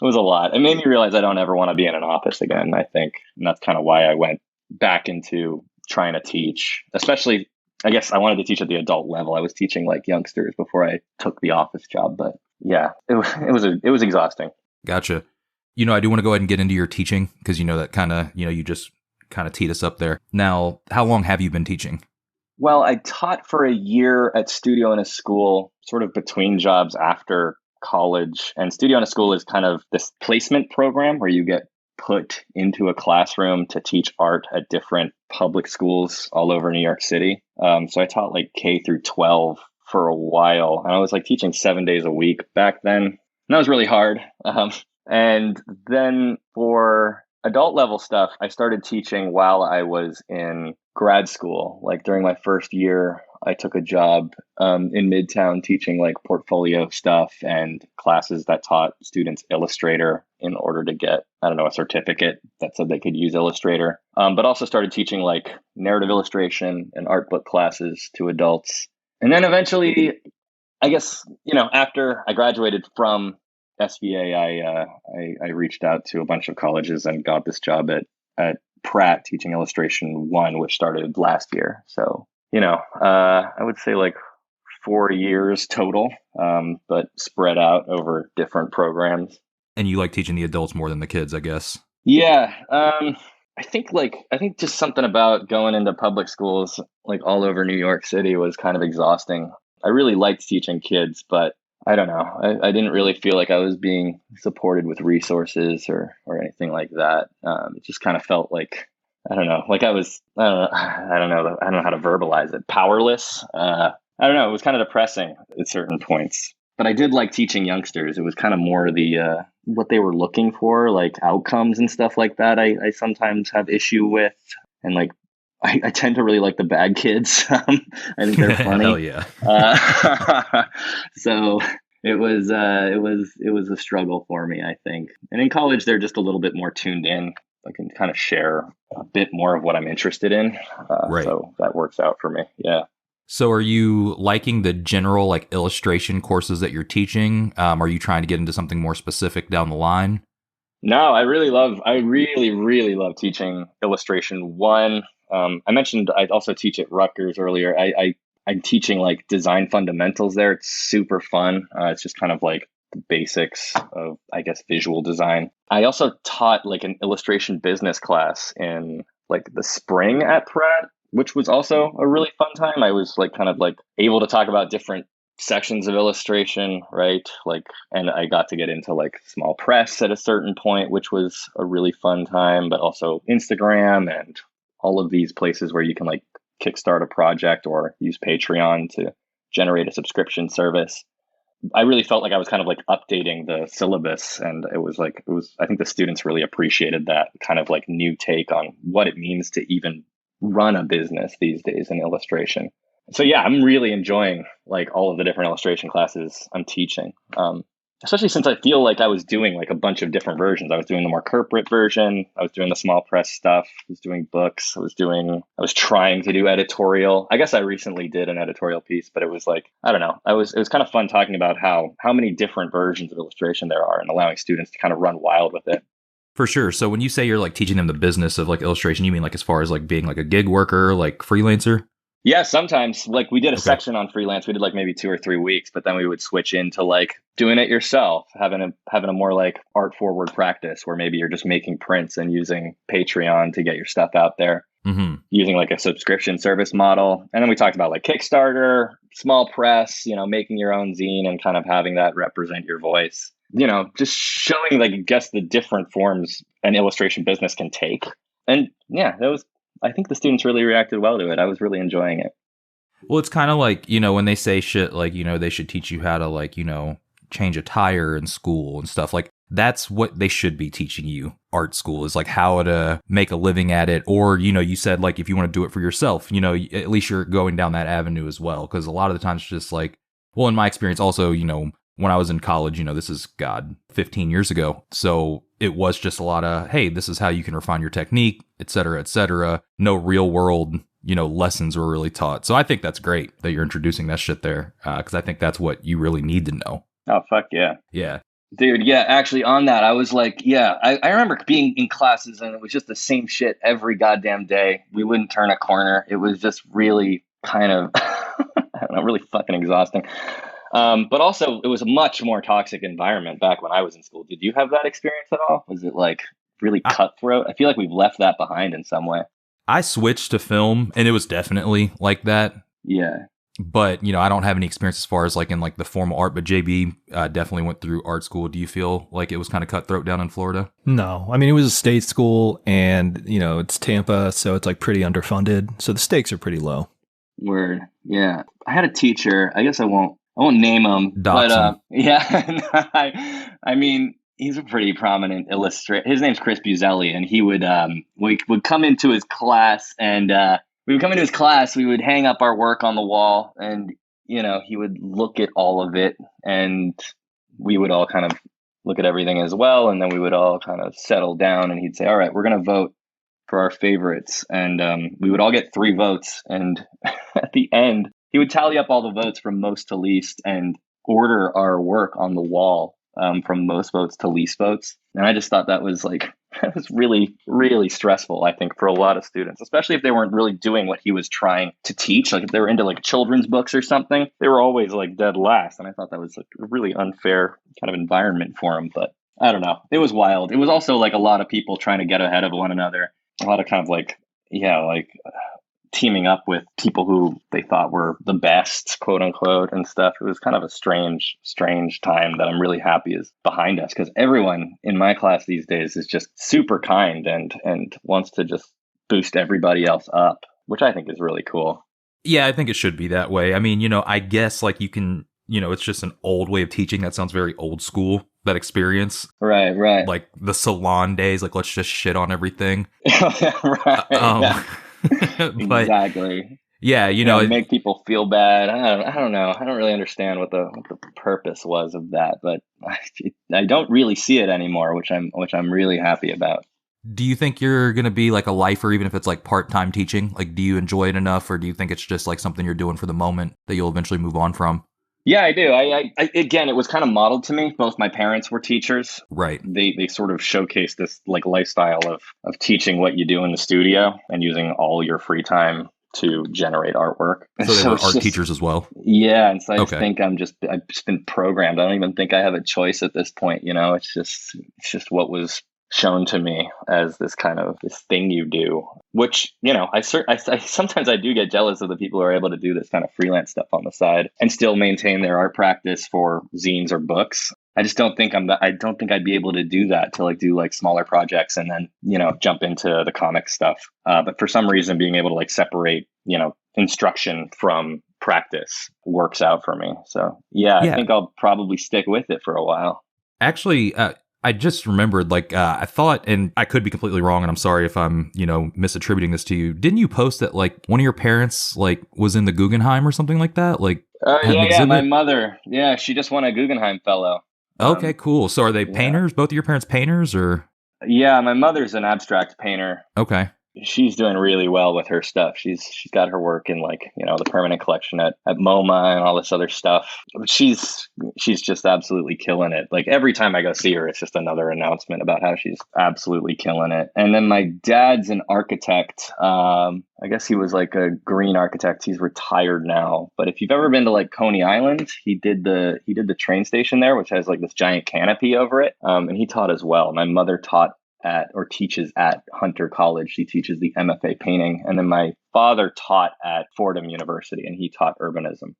was a lot. It made me realize I don't ever want to be in an office again, I think. And that's kind of why I went back into trying to teach. Especially, I guess I wanted to teach at the adult level. I was teaching like youngsters before I took the office job. But yeah, it was exhausting. Gotcha. I do want to go ahead and get into your teaching, because that kind of, you just kind of teed us up there. Now, how long have you been teaching? Well, I taught for a year at Studio in a School, sort of between jobs after college. And Studio in a School is kind of this placement program where you get put into a classroom to teach art at different public schools all over New York City. So I taught like K through 12 for a while. And I was like teaching 7 days a week back then. And that was really hard. And then for adult level stuff, I started teaching while I was in grad school, like during my first year, I took a job in Midtown teaching like portfolio stuff and classes that taught students Illustrator in order to get, I don't know, a certificate that said they could use Illustrator. But also started teaching like narrative illustration and art book classes to adults. And then eventually, I guess, after I graduated from SVA, I reached out to a bunch of colleges and got this job at Pratt teaching illustration 1, which started last year. So, I would say like 4 years total, but spread out over different programs. And you like teaching the adults more than the kids, I guess. Yeah. I think just something about going into public schools like all over New York City was kind of exhausting. I really liked teaching kids, but I don't know. I didn't really feel like I was being supported with resources or anything like that. It just kind of felt like, I don't know, like I don't know how to verbalize it. Powerless. I don't know. It was kind of depressing at certain points. But I did like teaching youngsters. It was kind of more the what they were looking for, like outcomes and stuff like that. I sometimes have issue with, and like I tend to really like the bad kids. I think they're funny. Hell yeah. So it was a struggle for me, I think. And in college, they're just a little bit more tuned in. I can kind of share a bit more of what I'm interested in. Right. So that works out for me. Yeah. So are you liking the general like illustration courses that you're teaching? Are you trying to get into something more specific down the line? No, I really, really love teaching illustration 1. I mentioned I also teach at Rutgers earlier. I'm teaching like design fundamentals there. It's super fun. It's just kind of like the basics of, I guess, visual design. I also taught like an illustration business class in like the spring at Pratt, which was also a really fun time. I was like kind of like able to talk about different sections of illustration, right? Like, and I got to get into like small press at a certain point, which was a really fun time, but also Instagram and all of these places where you can like kickstart a project or use Patreon to generate a subscription service. I really felt like I was kind of like updating the syllabus, and I think the students really appreciated that kind of like new take on what it means to even run a business these days in illustration. So yeah, I'm really enjoying like all of the different illustration classes I'm teaching. Especially since I feel like I was doing like a bunch of different versions. I was doing the more corporate version. I was doing the small press stuff. I was doing books. I was trying to do editorial. I guess I recently did an editorial piece, but it was like, I don't know. It was kind of fun talking about how many different versions of illustration there are and allowing students to kind of run wild with it. For sure. So when you say you're like teaching them the business of like illustration, you mean like as far as like being like a gig worker, like freelancer? Yeah, sometimes like we did a section on freelance. We did like maybe 2 or 3 weeks, but then we would switch into like doing it yourself, having a more like art forward practice where maybe you're just making prints and using Patreon to get your stuff out there, using like a subscription service model. And then we talked about like Kickstarter, small press, making your own zine and kind of having that represent your voice, just showing like, I guess, the different forms an illustration business can take. And yeah, I think the students really reacted well to it. I was really enjoying it. Well, it's kind of like, when they say shit like, they should teach you how to like, change a tire in school and stuff. Like that's what they should be teaching you. Art school is like how to make a living at it. Or, you said like if you want to do it for yourself, at least you're going down that avenue as well. Because a lot of the times it's just like, well, in my experience also, when I was in college, this is 15 years ago. So it was just a lot of, hey, this is how you can refine your technique, et cetera, et cetera. No real world, lessons were really taught. So I think that's great that you're introducing that shit there. Because I think that's what you really need to know. Oh, fuck yeah. Yeah. Dude, yeah, actually on that, I was like, yeah, I remember being in classes and it was just the same shit every goddamn day. We wouldn't turn a corner. It was just really kind of, I don't know, really fucking exhausting. But also it was a much more toxic environment back when I was in school. Did you have that experience at all? Was it like really cutthroat? I feel like we've left that behind in some way. I switched to film and it was definitely like that. Yeah. But, I don't have any experience as far as like in like the formal art, but JB definitely went through art school. Do you feel like it was kind of cutthroat down in Florida? No, I mean, it was a state school and, it's Tampa, so it's like pretty underfunded. So the stakes are pretty low. Word. Yeah. I had a teacher, I guess I won't name him, but yeah, I mean, he's a pretty prominent illustrator. His name's Chris Buzelli, and he would we would come into his class, and we would come into his class, we would hang up our work on the wall, and, you know, he would look at all of it, and we would all kind of look at everything as well. And then we would all kind of settle down, and he'd say, all right, we're going to vote for our favorites. And we would all get 3 votes. And at the end, he would tally up all the votes from most to least and order our work on the wall from most votes to least votes. And I just thought that was really, really stressful, I think, for a lot of students, especially if they weren't really doing what he was trying to teach. Like if they were into like children's books or something, they were always like dead last. And I thought that was like a really unfair kind of environment for him. But I don't know. It was wild. It was also like a lot of people trying to get ahead of one another. A lot of kind of like, teaming up with people who they thought were the best, quote unquote, and stuff. It was kind of a strange time that I'm really happy is behind us, because everyone in my class these days is just super kind and wants to just boost everybody else up, which I think is really cool. Yeah, I think it should be that way. I mean, you know, I guess like you can, you know, it's just an old way of teaching that sounds very old school, that experience. Right. Like the salon days, like let's just shit on everything. Right. Yeah. But, exactly. Yeah, you know, make people feel bad. I don't know. I don't really understand what the purpose was of that, but I don't really see it anymore, which I'm really happy about. Do you think you're going to be like a lifer, even if it's like part-time teaching? Like, do you enjoy it enough, or do you think it's just like something you're doing for the moment that you'll eventually move on from? Yeah, I do. I again, it was kind of modeled to me. Both my parents were teachers. Right. They sort of showcased this like lifestyle of teaching what you do in the studio and using all your free time to generate artwork. So they were art teachers as well? Yeah. And so I just think I've just been programmed. I don't even think I have a choice at this point. You know, it's just what was shown to me as this kind of this thing you do, which, you know, I sometimes I do get jealous of the people who are able to do this kind of freelance stuff on the side and still maintain their art practice for zines or books. I just don't think I don't think I'd be able to do that, to like do like smaller projects and then, you know, jump into the comic stuff. But for some reason, being able to like separate, you know, instruction from practice works out for me. So yeah, I think I'll probably stick with it for a while. Actually, I just remembered, like, I thought, and I could be completely wrong, and I'm sorry if I'm, you know, misattributing this to you. Didn't you post that, like, one of your parents, like, was in the Guggenheim or something like that? Like, yeah, my mother. Yeah, she just won a Guggenheim Fellow. Okay, cool. So are they painters? Both of your parents painters, or? Yeah, my mother's an abstract painter. Okay. She's doing really well with her stuff. She's got her work in like, you know, the permanent collection at MoMA and all this other stuff. She's just absolutely killing it. Like every time I go see her, it's just another announcement about how she's absolutely killing it. And then my dad's an architect. I guess he was like a green architect. He's retired now. But if you've ever been to like Coney Island, he did the train station there, which has like this giant canopy over it. And he taught as well. My mother teaches at Hunter College. She teaches the MFA painting. And then my father taught at Fordham University, and he taught urbanism.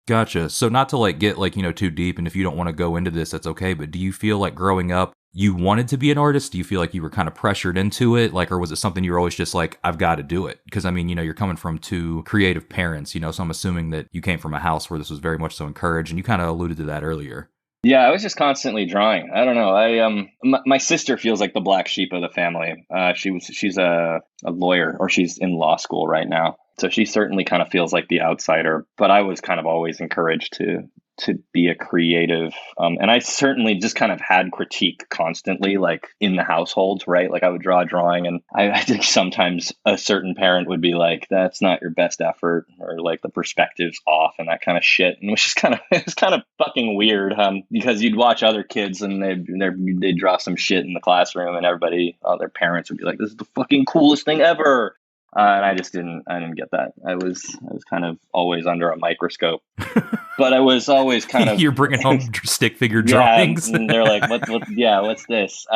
Gotcha. So not to like get like, you know, too deep, and if you don't want to go into this, that's okay. But do you feel like growing up, you wanted to be an artist? Do you feel like you were kind of pressured into it? Like, or was it something you were always just like, I've got to do it? Because I mean, you know, you're coming from 2 creative parents, you know, so I'm assuming that you came from a house where this was very much so encouraged, and you kind of alluded to that earlier. Yeah, I was just constantly drawing. I don't know. My sister feels like the black sheep of the family. She's a lawyer, or she's in law school right now. So she certainly kind of feels like the outsider, but I was kind of always encouraged to be a creative. And I certainly just kind of had critique constantly, like in the household, right? Like I would draw a drawing, and I think sometimes a certain parent would be like, that's not your best effort, or like the perspective's off and that kind of shit. And which is it's kind of fucking weird, because you'd watch other kids and they'd draw some shit in the classroom, and their parents would be like, this is the fucking coolest thing ever. And I didn't get that. I was kind of always under a microscope, but I was always kind of. You're bringing home stick figure drawings. And they're like, what's this?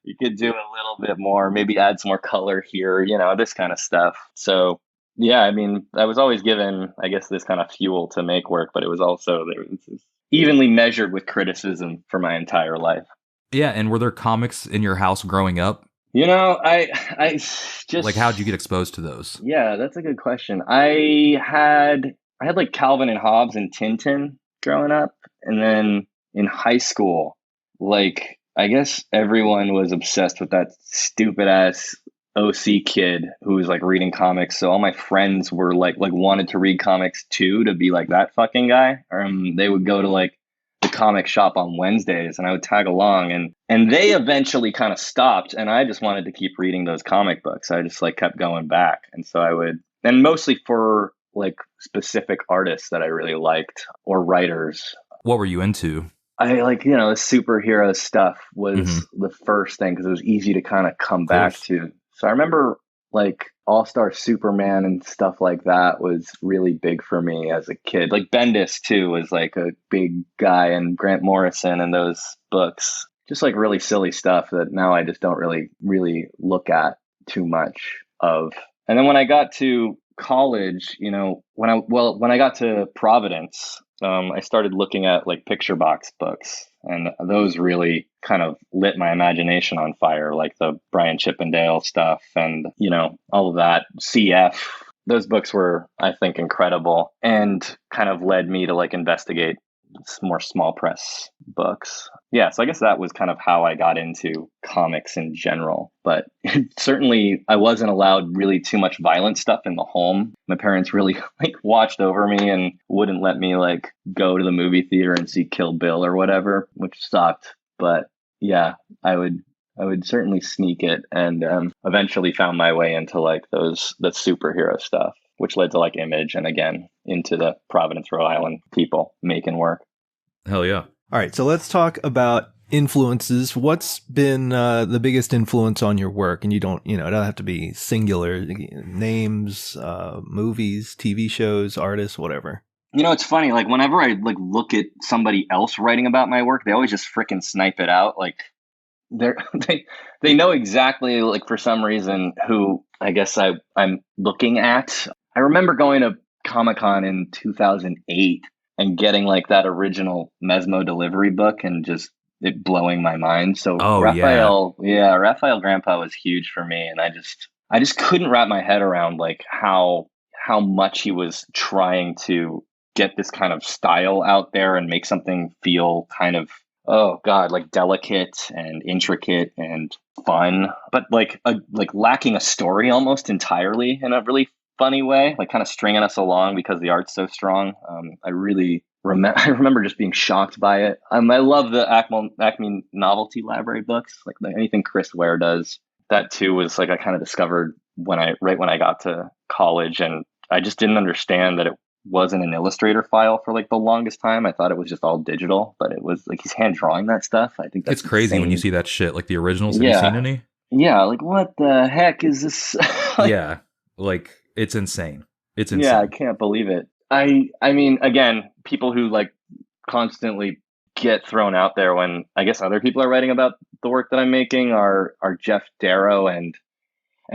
You could do a little bit more, maybe add some more color here, you know, this kind of stuff. So yeah, I mean, I was always given, I guess, this kind of fuel to make work, but it was also evenly measured with criticism for my entire life. Yeah, and were there comics in your house growing up? You know, I just like, how'd you get exposed to those? Yeah, that's a good question. I had like Calvin and Hobbes and Tintin growing up, and then in high school, like I guess everyone was obsessed with that stupid ass OC kid who was like reading comics. So all my friends were like wanted to read comics too, to be like that fucking guy. They would go to like the comic shop on Wednesdays and I would tag along, and they eventually kind of stopped, and I just wanted to keep reading those comic books. I just like kept going back. And so I would, and mostly for like specific artists that I really liked or writers. What were you into? I like, the superhero stuff was the first thing because it was easy to kind of come back to. So I remember like All-Star Superman and stuff like that was really big for me as a kid. Like Bendis too was like a big guy, and Grant Morrison and those books, just like really silly stuff that now I just don't really look at too much of. And then when I got to college, when I got to Providence, I started looking at like picture box books, and those really kind of lit my imagination on fire, like the Brian Chippendale stuff and, all of that. CF, those books were, I think, incredible, and kind of led me to like investigate more small press books. Yeah, so I guess that was kind of how I got into comics in general. But certainly I wasn't allowed really too much violent stuff in the home. My parents really like watched over me and wouldn't let me like go to the movie theater and see Kill Bill or whatever, which sucked. But yeah, I would certainly sneak it, and eventually found my way into like the superhero stuff, which led to like Image, and again into the Providence, Rhode Island people making work. Hell yeah. All right, so let's talk about influences. What's been the biggest influence on your work? And it don't have to be singular. Names, movies, TV shows, artists, whatever. It's funny. Like whenever I like look at somebody else writing about my work, they always just freaking snipe it out. Like they know exactly, like for some reason, who I guess I'm looking at. I remember going to Comic-Con in 2008 and getting like that original Mesmo delivery book and just it blowing my mind. So Raphael Grandpa was huge for me, and I just couldn't wrap my head around like how much he was trying to get this kind of style out there and make something feel kind of, oh God, like delicate and intricate and fun, but like lacking a story almost entirely in a really funny way, like kind of stringing us along because the art's so strong. I remember just being shocked by it. I love the Acme Novelty Library books, like anything Chris Ware does. That too was like I kind of discovered when I got to college, and I just didn't understand that it wasn't an Illustrator file for like the longest time. I thought it was just all digital, but it was like he's hand drawing that stuff. I think that's it's crazy insane. when you see that shit, like the originals. Have you seen any? Yeah, like what the heck is this? Yeah, like it's insane. It's insane. Yeah, I can't believe it. I mean, again, people who like constantly get thrown out there when I guess other people are writing about the work that I'm making are Jeff Darrow and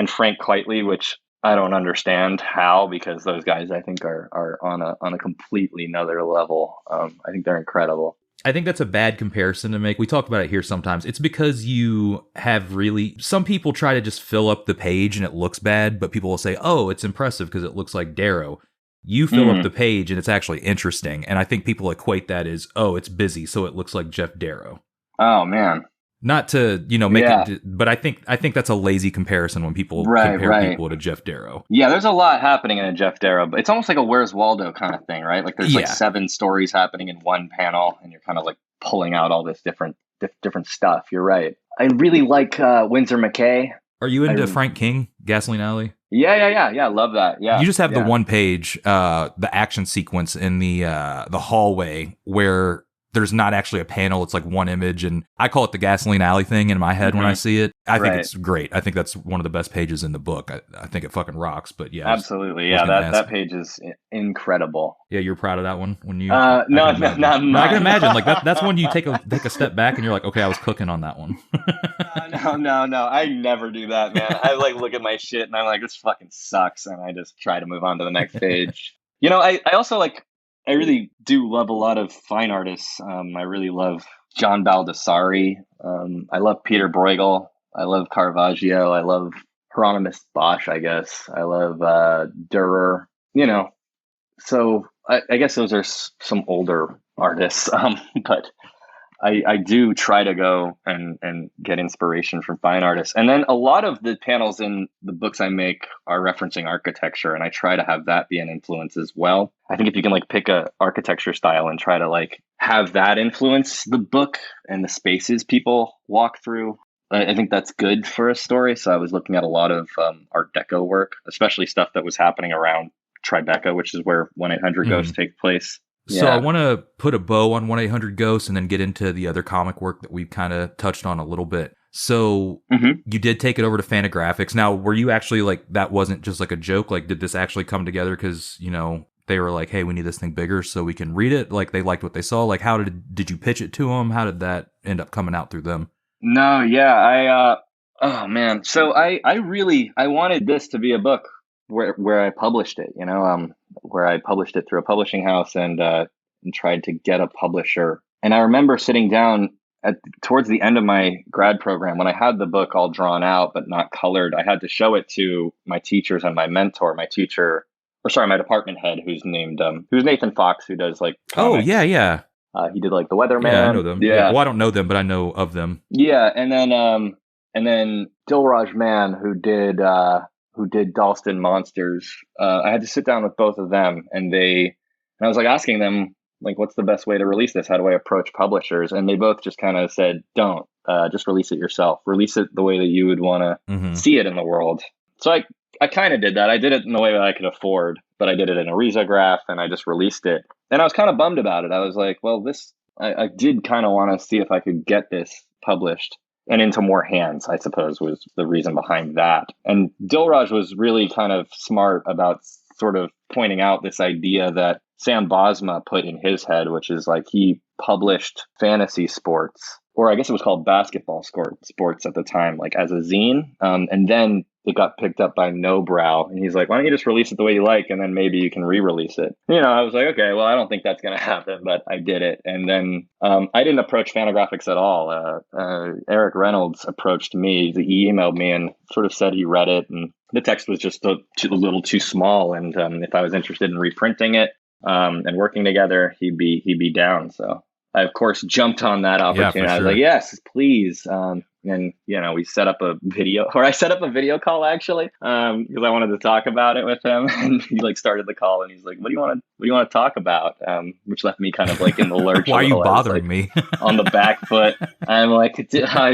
Frank Quitely, which I don't understand how, because those guys I think are on a completely another level. I think they're incredible. I think that's a bad comparison to make. We talk about it here sometimes. It's because you have some people try to just fill up the page and it looks bad, but people will say, oh, it's impressive because it looks like Darrow. You fill up the page and it's actually interesting. And I think people equate that as, oh, it's busy, so it looks like Jeff Darrow. Oh, man. Not to, make it, but I think that's a lazy comparison when people compare people to Jeff Darrow. Yeah, there's a lot happening in a Jeff Darrow, but it's almost like a Where's Waldo kind of thing, right? Like there's like 7 stories happening in one panel, and you're kind of like pulling out all this different stuff. You're right. I really like Winsor McKay. Are you into Frank King, Gasoline Alley? Yeah. I love that. Yeah. You just have the one page, the action sequence in the hallway where there's not actually a panel. It's like one image, and I call it the Gasoline Alley thing in my head when I see it. I think it's great. I think that's one of the best pages in the book. I think it fucking rocks. But yeah, absolutely. Yeah, that page is incredible. Yeah, you're proud of that one when you. No, not mine. I can imagine like that's when you take a step back and you're like, okay, I was cooking on that one. No. I never do that, man. I like look at my shit and I'm like, this fucking sucks, and I just try to move on to the next page. I also like. I really do love a lot of fine artists. I really love John Baldessari. I love Peter Bruegel. I love Caravaggio. I love Hieronymus Bosch, I guess. I love Dürer. So I guess those are some older artists. But I do try to go and get inspiration from fine artists. And then a lot of the panels in the books I make are referencing architecture, and I try to have that be an influence as well. I think if you can like pick a architecture style and try to like have that influence the book and the spaces people walk through, I think that's good for a story. So I was looking at a lot of Art Deco work, especially stuff that was happening around Tribeca, which is where 1-800-Ghosts take place. So I want to put a bow on 1-800-Ghosts and then get into the other comic work that we've kind of touched on a little bit. So you did take it over to Fantagraphics. Now, were you actually like, that wasn't just like a joke? Like, did this actually come together because, you know, they were like, hey, we need this thing bigger so we can read it? Like, they liked what they saw? Like, how did you pitch it to them? How did that end up coming out through them? No, yeah, oh man. So I wanted this to be a book where I published it, you know, where I published it through a publishing house and tried to get a publisher. And I remember sitting down towards the end of my grad program when I had the book all drawn out but not colored. I had to show it to my teachers and my mentor, my department head, who's Nathan Fox, who does like comics. Oh yeah. He did like The Weatherman. Yeah, I know them. Yeah. Well, I don't know them, but I know of them. Yeah, and then Dilraj Mann, who did Dalston Monsters. I had to sit down with both of them, and I was like asking them, like, what's the best way to release this? How do I approach publishers? And they both just kind of said, don't, just release it yourself. Release it the way that you would want to see it in the world. So I kind of did that. I did it in the way that I could afford, but I did it in a risograph and I just released it. And I was kind of bummed about it. I was like, well, I did kind of want to see if I could get this published and into more hands, I suppose, was the reason behind that. And Dilraj was really kind of smart about sort of pointing out this idea that Sam Bosma put in his head, which is like he published fantasy sports, or I guess it was called basketball sports at the time, like as a zine. And then it got picked up by Nobrow. And he's like, why don't you just release it the way you like? And then maybe you can re-release it. You know, I was like, okay, well, I don't think that's going to happen, but I did it. And then I didn't approach Fantagraphics at all. Eric Reynolds approached me. He emailed me and sort of said he read it. And the text was just a little too small. And if I was interested in reprinting it and working together, he'd be down. So I, of course, jumped on that opportunity. Yeah, I was like, yes, please. And, you know, I set up a video call actually, because I wanted to talk about it with him. And he like started the call and he's like, what do you want to talk about? Which left me kind of like in the lurch. Why are you bothering me? On the back foot. I'm like, yeah. I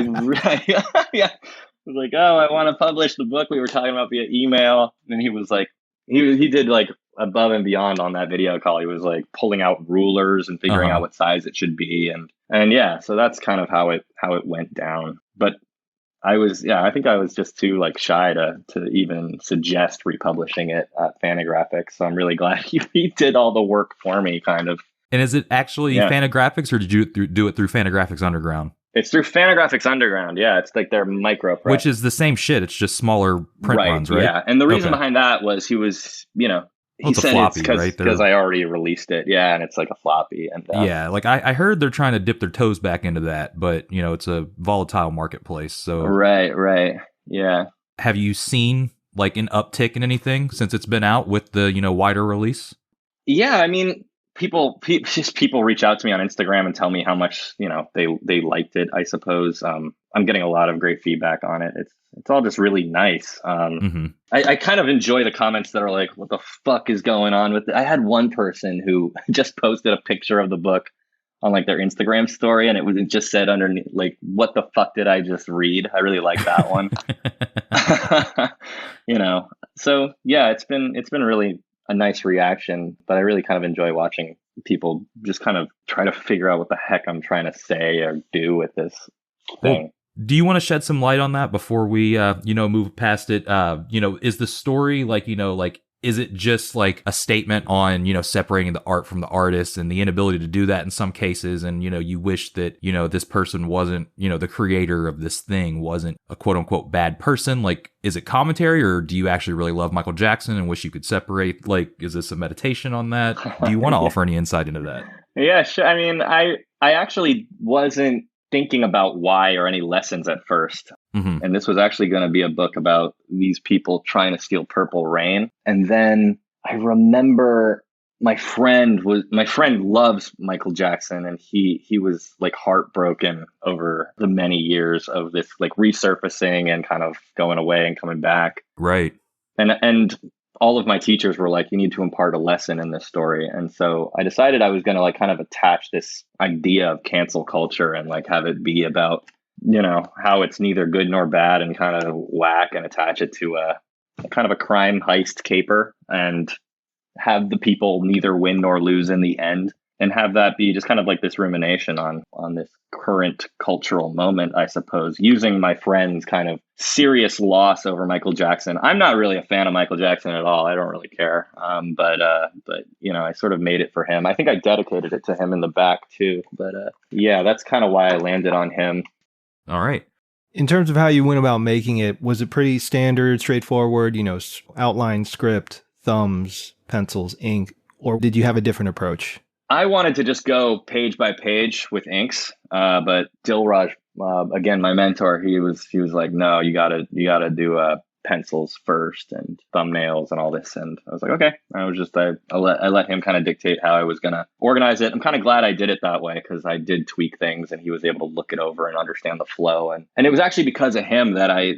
was like, oh, I want to publish the book we were talking about via email. And he was like, he did like above and beyond on that video call. He was like pulling out rulers and figuring out what size it should be. And yeah, so that's kind of how it went down. But I think I was just too like shy to even suggest republishing it at Fantagraphics. So I'm really glad he did all the work for me, kind of. And is it actually Fantagraphics, or did you do it through Fantagraphics Underground? It's through Fantagraphics Underground. Yeah, it's like their micro press. Which is the same shit. It's just smaller print runs, right? Yeah, and the reason behind that was he was, you know, he said floppy, it's because I already released it. Yeah, and it's like a floppy. And yeah, like I heard they're trying to dip their toes back into that, but you know, it's a volatile marketplace. So right, yeah. Have you seen like an uptick in anything since it's been out with the, you know, wider release? Yeah, I mean, people reach out to me on Instagram and tell me how much, you know, they liked it. I suppose I'm getting a lot of great feedback on it. It's all just really nice. I kind of enjoy the comments that are like, what the fuck is going on with it? I had one person who just posted a picture of the book on like their Instagram story, and it just said underneath, like, what the fuck did I just read? I really like that one. You know, so yeah, it's been really a nice reaction, but I really kind of enjoy watching people just kind of try to figure out what the heck I'm trying to say or do with this thing. Well, do you want to shed some light on that before we, move past it? Is the story like, is it just like a statement on, separating the art from the artist and the inability to do that in some cases? And, you wish that, this person wasn't, the creator of this thing wasn't a quote unquote bad person. Like, is it commentary, or do you actually really love Michael Jackson and wish you could separate? Like, is this a meditation on that? Do you want to offer any insight into that? Yeah, sure. I mean, I actually wasn't thinking about why or any lessons at first. And this was actually going to be a book about these people trying to steal Purple Rain. And then I remember my friend loves Michael Jackson, and he was like heartbroken over the many years of this like resurfacing and kind of going away and coming back. Right. And all of my teachers were like, you need to impart a lesson in this story. And so I decided I was going to like kind of attach this idea of cancel culture and like have it be about, you know, how it's neither good nor bad, and kind of whack and attach it to a kind of a crime heist caper, and have the people neither win nor lose in the end, and have that be just kind of like this rumination on this current cultural moment, I suppose, using my friend's kind of serious loss over Michael Jackson. I'm not really a fan of Michael Jackson at all. I don't really care. But you know, I sort of made it for him. I think I dedicated it to him in the back too. But yeah, that's kind of why I landed on him. All right. In terms of how you went about making it, was it pretty standard, straightforward, you know, outline, script, thumbs, pencils, ink, or did you have a different approach? I wanted to just go page by page with inks, but Dilraj, again, my mentor, he was like, no, you gotta do pencils first and thumbnails and all this. And I was like, okay. I let him kind of dictate how I was gonna organize it. I'm kind of glad I did it that way, because I did tweak things and he was able to look it over and understand the flow. And it was actually because of him that I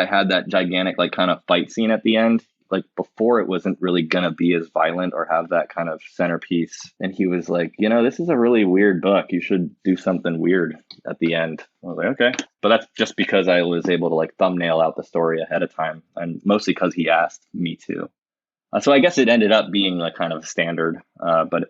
had that gigantic like kind of fight scene at the end. Like before, it wasn't really going to be as violent or have that kind of centerpiece. And he was like, you know, this is a really weird book. You should do something weird at the end. I was like, okay. But that's just because I was able to like thumbnail out the story ahead of time, and mostly because he asked me to. So I guess it ended up being like kind of standard. But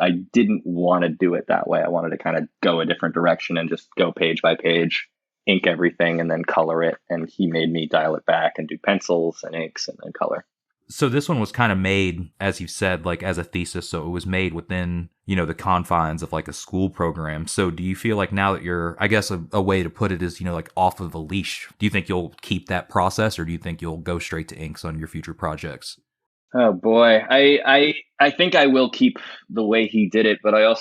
I didn't want to do it that way. I wanted to kind of go a different direction and just go page by page, ink everything, and then color it. And he made me dial it back and do pencils and inks and then color. So this one was kind of made, as you said, like as a thesis. So it was made within, you know, the confines of like a school program. So do you feel like now that you're, I guess a way to put it is, you know, like off of a leash, do you think you'll keep that process, or do you think you'll go straight to inks on your future projects? Oh boy. I think I will keep the way he did it, but I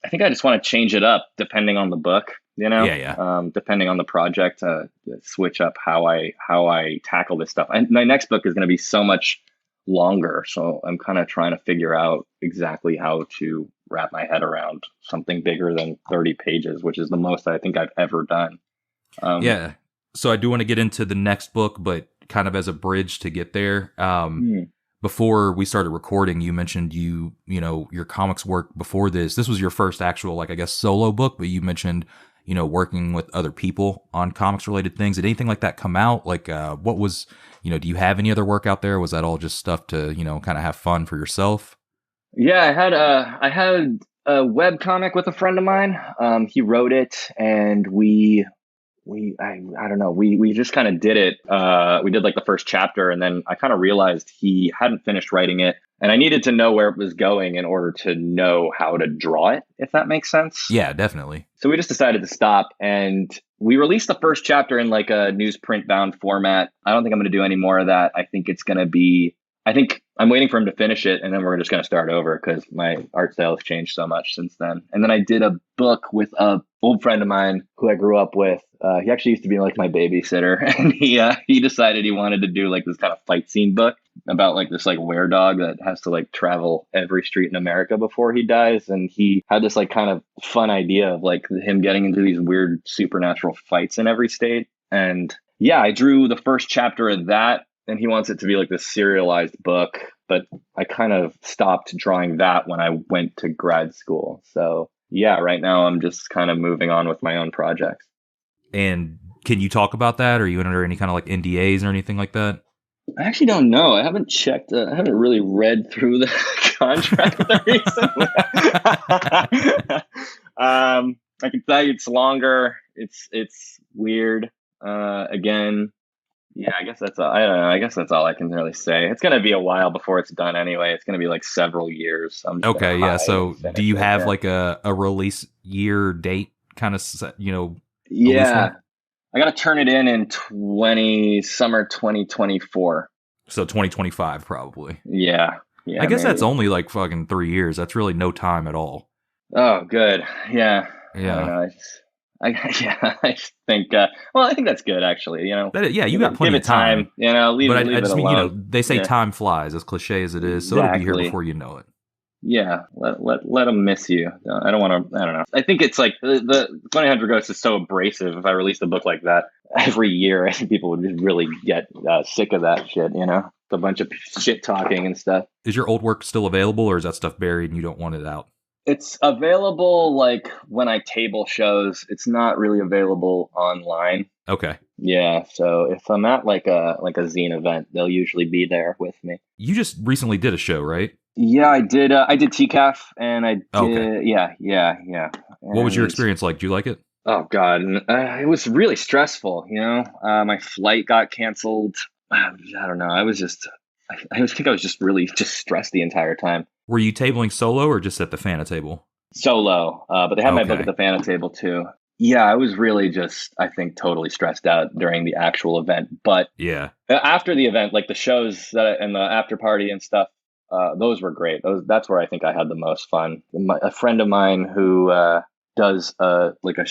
think I just want to change it up depending on the book. You know, depending on the project, switch up how I tackle this stuff. And my next book is going to be so much longer, so I'm kind of trying to figure out exactly how to wrap my head around something bigger than 30 pages, which is the most I think I've ever done. Yeah. So I do want to get into the next book, but kind of as a bridge to get there. Before we started recording, you mentioned you know, your comics work before this. This was your first actual, like, I guess, solo book, but you mentioned, you know, working with other people on comics related things. Did anything like that come out? Like, what was, you know, do you have any other work out there? Was that all just stuff to, you know, kind of have fun for yourself? Yeah, I had a web comic with a friend of mine. He wrote it, and I don't know, we just kind of did it. We did like the first chapter, and then I kind of realized he hadn't finished writing it, and I needed to know where it was going in order to know how to draw it, if that makes sense. Yeah, definitely. So we just decided to stop, and we released the first chapter in like a newsprint bound format. I don't think I'm going to do any more of that. I think I'm waiting for him to finish it, and then we're just going to start over, because my art style has changed so much since then. And then I did a book with a old friend of mine who I grew up with. He actually used to be like my babysitter, and he decided he wanted to do like this kind of fight scene book about like this like were-dog that has to like travel every street in America before he dies. And he had this like kind of fun idea of like him getting into these weird supernatural fights in every state. And yeah, I drew the first chapter of that, and he wants it to be like this serialized book, but I kind of stopped drawing that when I went to grad school. So yeah, right now I'm just kind of moving on with my own projects. And can you talk about that? Are you under any kind of like NDAs or anything like that? I actually don't know. I haven't checked. I haven't really read through the contract recently. I can tell you it's longer. It's weird. Again, yeah, I guess that's all. I don't know. I guess that's all I can really say. It's going to be a while before it's done anyway. It's going to be like several years. Okay, yeah. So do you have like a release year date kind of, you know? Yeah. I got to turn it in summer 2024. So 2025 probably. Yeah. I guess maybe. That's only like fucking 3 years. That's really no time at all. Oh, good. Yeah. Yeah. I just think, I think that's good, actually. You know, you got plenty of time. You know, leave it alone. You know, they say time flies, as cliche as it is. So it'll be here before you know it. Yeah, let them miss you. I don't want to. I don't know. I think it's like the 2000 Ghosts is so abrasive. If I released a book like that every year, I think people would just really get sick of that shit. You know, a bunch of shit talking and stuff. Is your old work still available, or is that stuff buried and you don't want it out? It's available like when I table shows. It's not really available online. Okay. Yeah, so if I'm at like a zine event, they'll usually be there with me. You just recently did a show, right? Yeah, I did. I did TCAF, and I did. Okay. Yeah. What was your experience like? Do you like it? Oh God, it was really stressful. You know, my flight got canceled. I don't know. I think I was just really stressed the entire time. Were you tabling solo or just at the Fanta table? Solo, but they had my book at the Fanta table too. Yeah, I was really just, I think, totally stressed out during the actual event. But yeah, after the event, like the shows and the after party and stuff, those were great. That's where I think I had the most fun. A friend of mine who does like a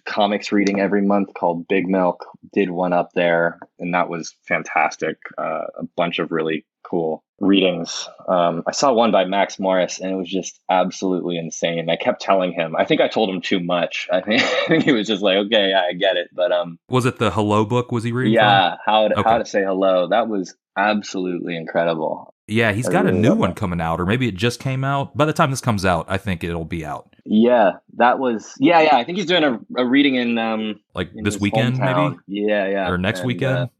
comics reading every month called Big Milk did one up there, and that was fantastic. A bunch of really cool readings. I saw one by Max Morris, and it was just absolutely insane. I kept telling him, I think I told him too much. I think he was just like, okay, yeah, I get it. But was it the Hello book? Was he reading? Yeah, from? How to Say Hello. That was absolutely incredible. Yeah, he's got a new one coming out, or maybe it just came out. By the time this comes out, I think it'll be out. Yeah, that was. Yeah. I think he's doing a reading in like in this weekend, hometown. maybe. Yeah. Or next weekend.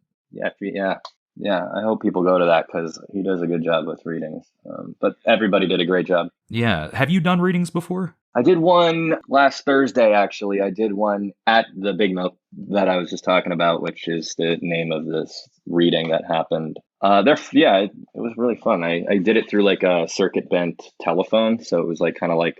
Yeah. I hope people go to that because he does a good job with readings. But everybody did a great job. Yeah. Have you done readings before? I did one last Thursday, actually. I did one at the Big Milk that I was just talking about, which is the name of this reading that happened. It was really fun. I did it through like a circuit bent telephone, so it was like kind of like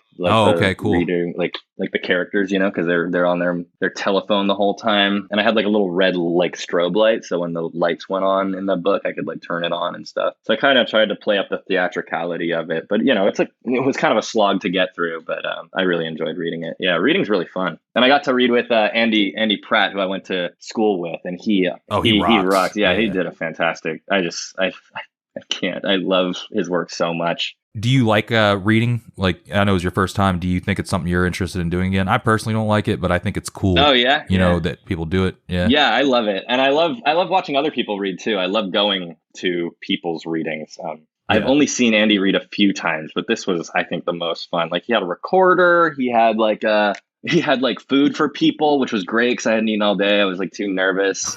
cool. Reading, like the characters, you know, because they're on their telephone the whole time, and I had like a little red like strobe light, so when the lights went on in the book, I could like turn it on and stuff. So I kind of tried to play up the theatricality of it, but you know, it was kind of a slog to get through, but I really enjoyed reading it. Yeah, reading's really fun, and I got to read with Andy Pratt, who I went to school with, and he rocked. Yeah, he did a fantastic. I can't. I love his work so much. Do you like reading? Like, I know it was your first time. Do you think it's something you're interested in doing again? I personally don't like it, but I think it's cool. Oh yeah, you know that people do it. Yeah, yeah, I love it, and I love watching other people read too. I love going to people's readings. I've only seen Andy read a few times, but this was, I think, the most fun. Like, he had a recorder. He had like food for people, which was great because I hadn't eaten all day. I was like too nervous.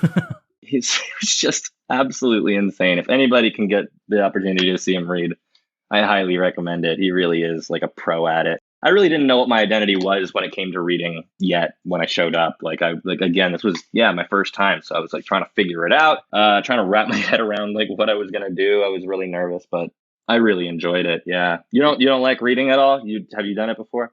It was just absolutely insane. If anybody can get the opportunity to see him read, I highly recommend it. He really is like a pro at it. I really didn't know what my identity was when it came to reading yet when I showed up. Again, this was, my first time. So I was like trying to figure it out, trying to wrap my head around like what I was going to do. I was really nervous, but I really enjoyed it. Yeah. You don't like reading at all? Have you done it before?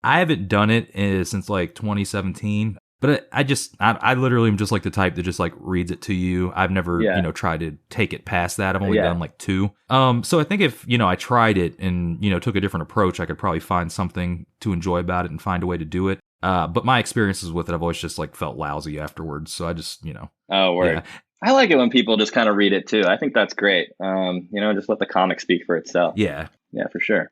I haven't done it since like 2017. But I literally am just like the type that just like reads it to you. I've never, tried to take it past that. I've only done like 2. So I think if, I tried it and, took a different approach, I could probably find something to enjoy about it and find a way to do it. But my experiences with it, I've always just like felt lousy afterwards. So I just, Oh, word. Yeah. I like it when people just kind of read it too. I think that's great. Just let the comic speak for itself. Yeah. Yeah, for sure.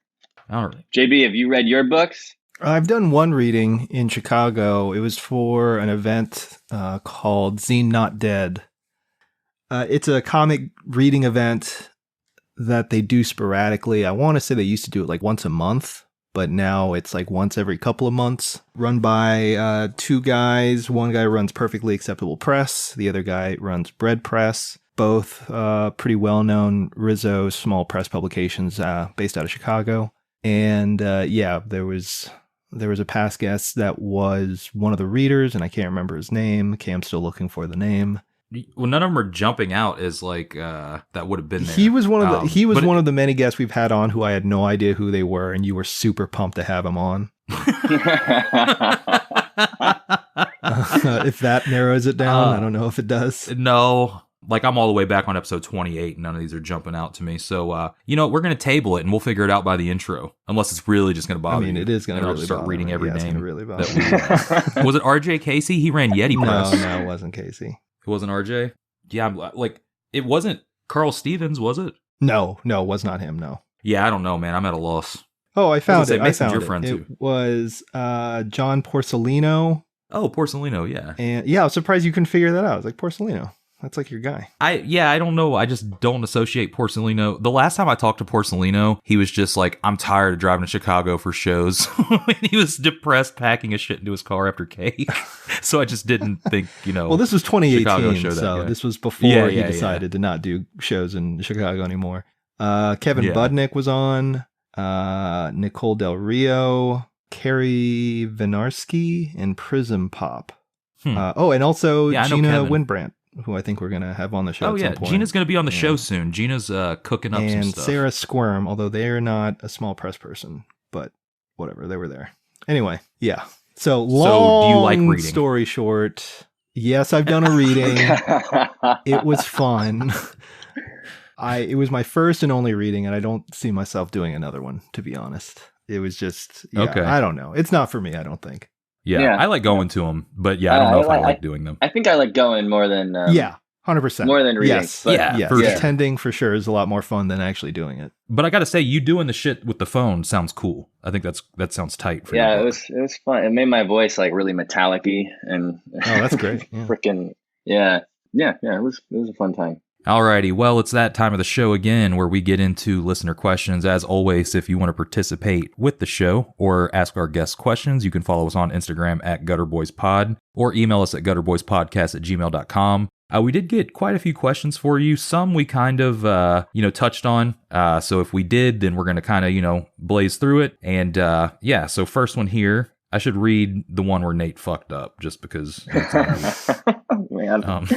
All right. JB, have you read your books? I've done one reading in Chicago. It was for an event called Zine Not Dead. It's a comic reading event that they do sporadically. I want to say they used to do it like once a month, but now it's like once every couple of months. Run by 2 guys. One guy runs Perfectly Acceptable Press. The other guy runs Bread Press. Both pretty well-known Rizzo small press publications based out of Chicago. And there was a past guest that was one of the readers, and I can't remember his name. Cam's still looking for the name. Well, none of them are jumping out as like that would have been there. He was one of the many guests we've had on who I had no idea who they were, and you were super pumped to have him on. If that narrows it down, I don't know if it does. No. Like, I'm all the way back on episode 28, and none of these are jumping out to me. So, we're going to table it, and we'll figure it out by the intro. Unless it's really just going to bother you. It is going to really start reading every name. It's going to really bother Was it RJ Casey? He ran Yeti Press. No, it wasn't Casey. It wasn't RJ? Yeah, it wasn't Carl Stevens, was it? No, it was not him, no. Yeah, I don't know, man. I'm at a loss. Oh, I found it. Mason's your friend, too. It was John Porcellino. Oh, Porcellino, yeah. And yeah, I was surprised you couldn't figure that out. I was like, Porcellino. That's like your guy. I don't know. I just don't associate Porcellino. The last time I talked to Porcellino, he was just like, I'm tired of driving to Chicago for shows. And he was depressed packing his shit into his car after Cake. So I just didn't think, Well, this was 2018, so guy. this was before he decided to not do shows in Chicago anymore. Kevin Budnick was on. Nicole Del Rio. Carrie Vinarski and Prism Pop. And also Gina Winbrandt, who I think we're going to have on the show at some point. Gina's going to be on the show soon. Gina's cooking up some stuff. And Sarah Squirm, although they're not a small press person, but whatever, they were there. Anyway, yeah. So do you like reading? Story short, yes, I've done a reading. It was fun. It was my first and only reading, and I don't see myself doing another one, to be honest. It was just, I don't know. It's not for me, I don't think. Yeah, I like going to them, but I don't know if I like doing them. I think I like going more than 100%. More than reading. Yes, but attending for sure is a lot more fun than actually doing it. But I got to say, you doing the shit with the phone sounds cool. I think that sounds tight for you. Yeah, it was fun. It made my voice like really metallic-y and that's great. Freaking it was a fun time. Alrighty, well, it's that time of the show again where we get into listener questions. As always, if you want to participate with the show or ask our guests questions, you can follow us on Instagram at GutterBoysPod or email us at gutterboyspodcast@gmail.com. We did get quite a few questions for you. Some we kind of, touched on. So if we did, then we're going to kind of, blaze through it. And so first one here, I should read the one where Nate fucked up just because. Man.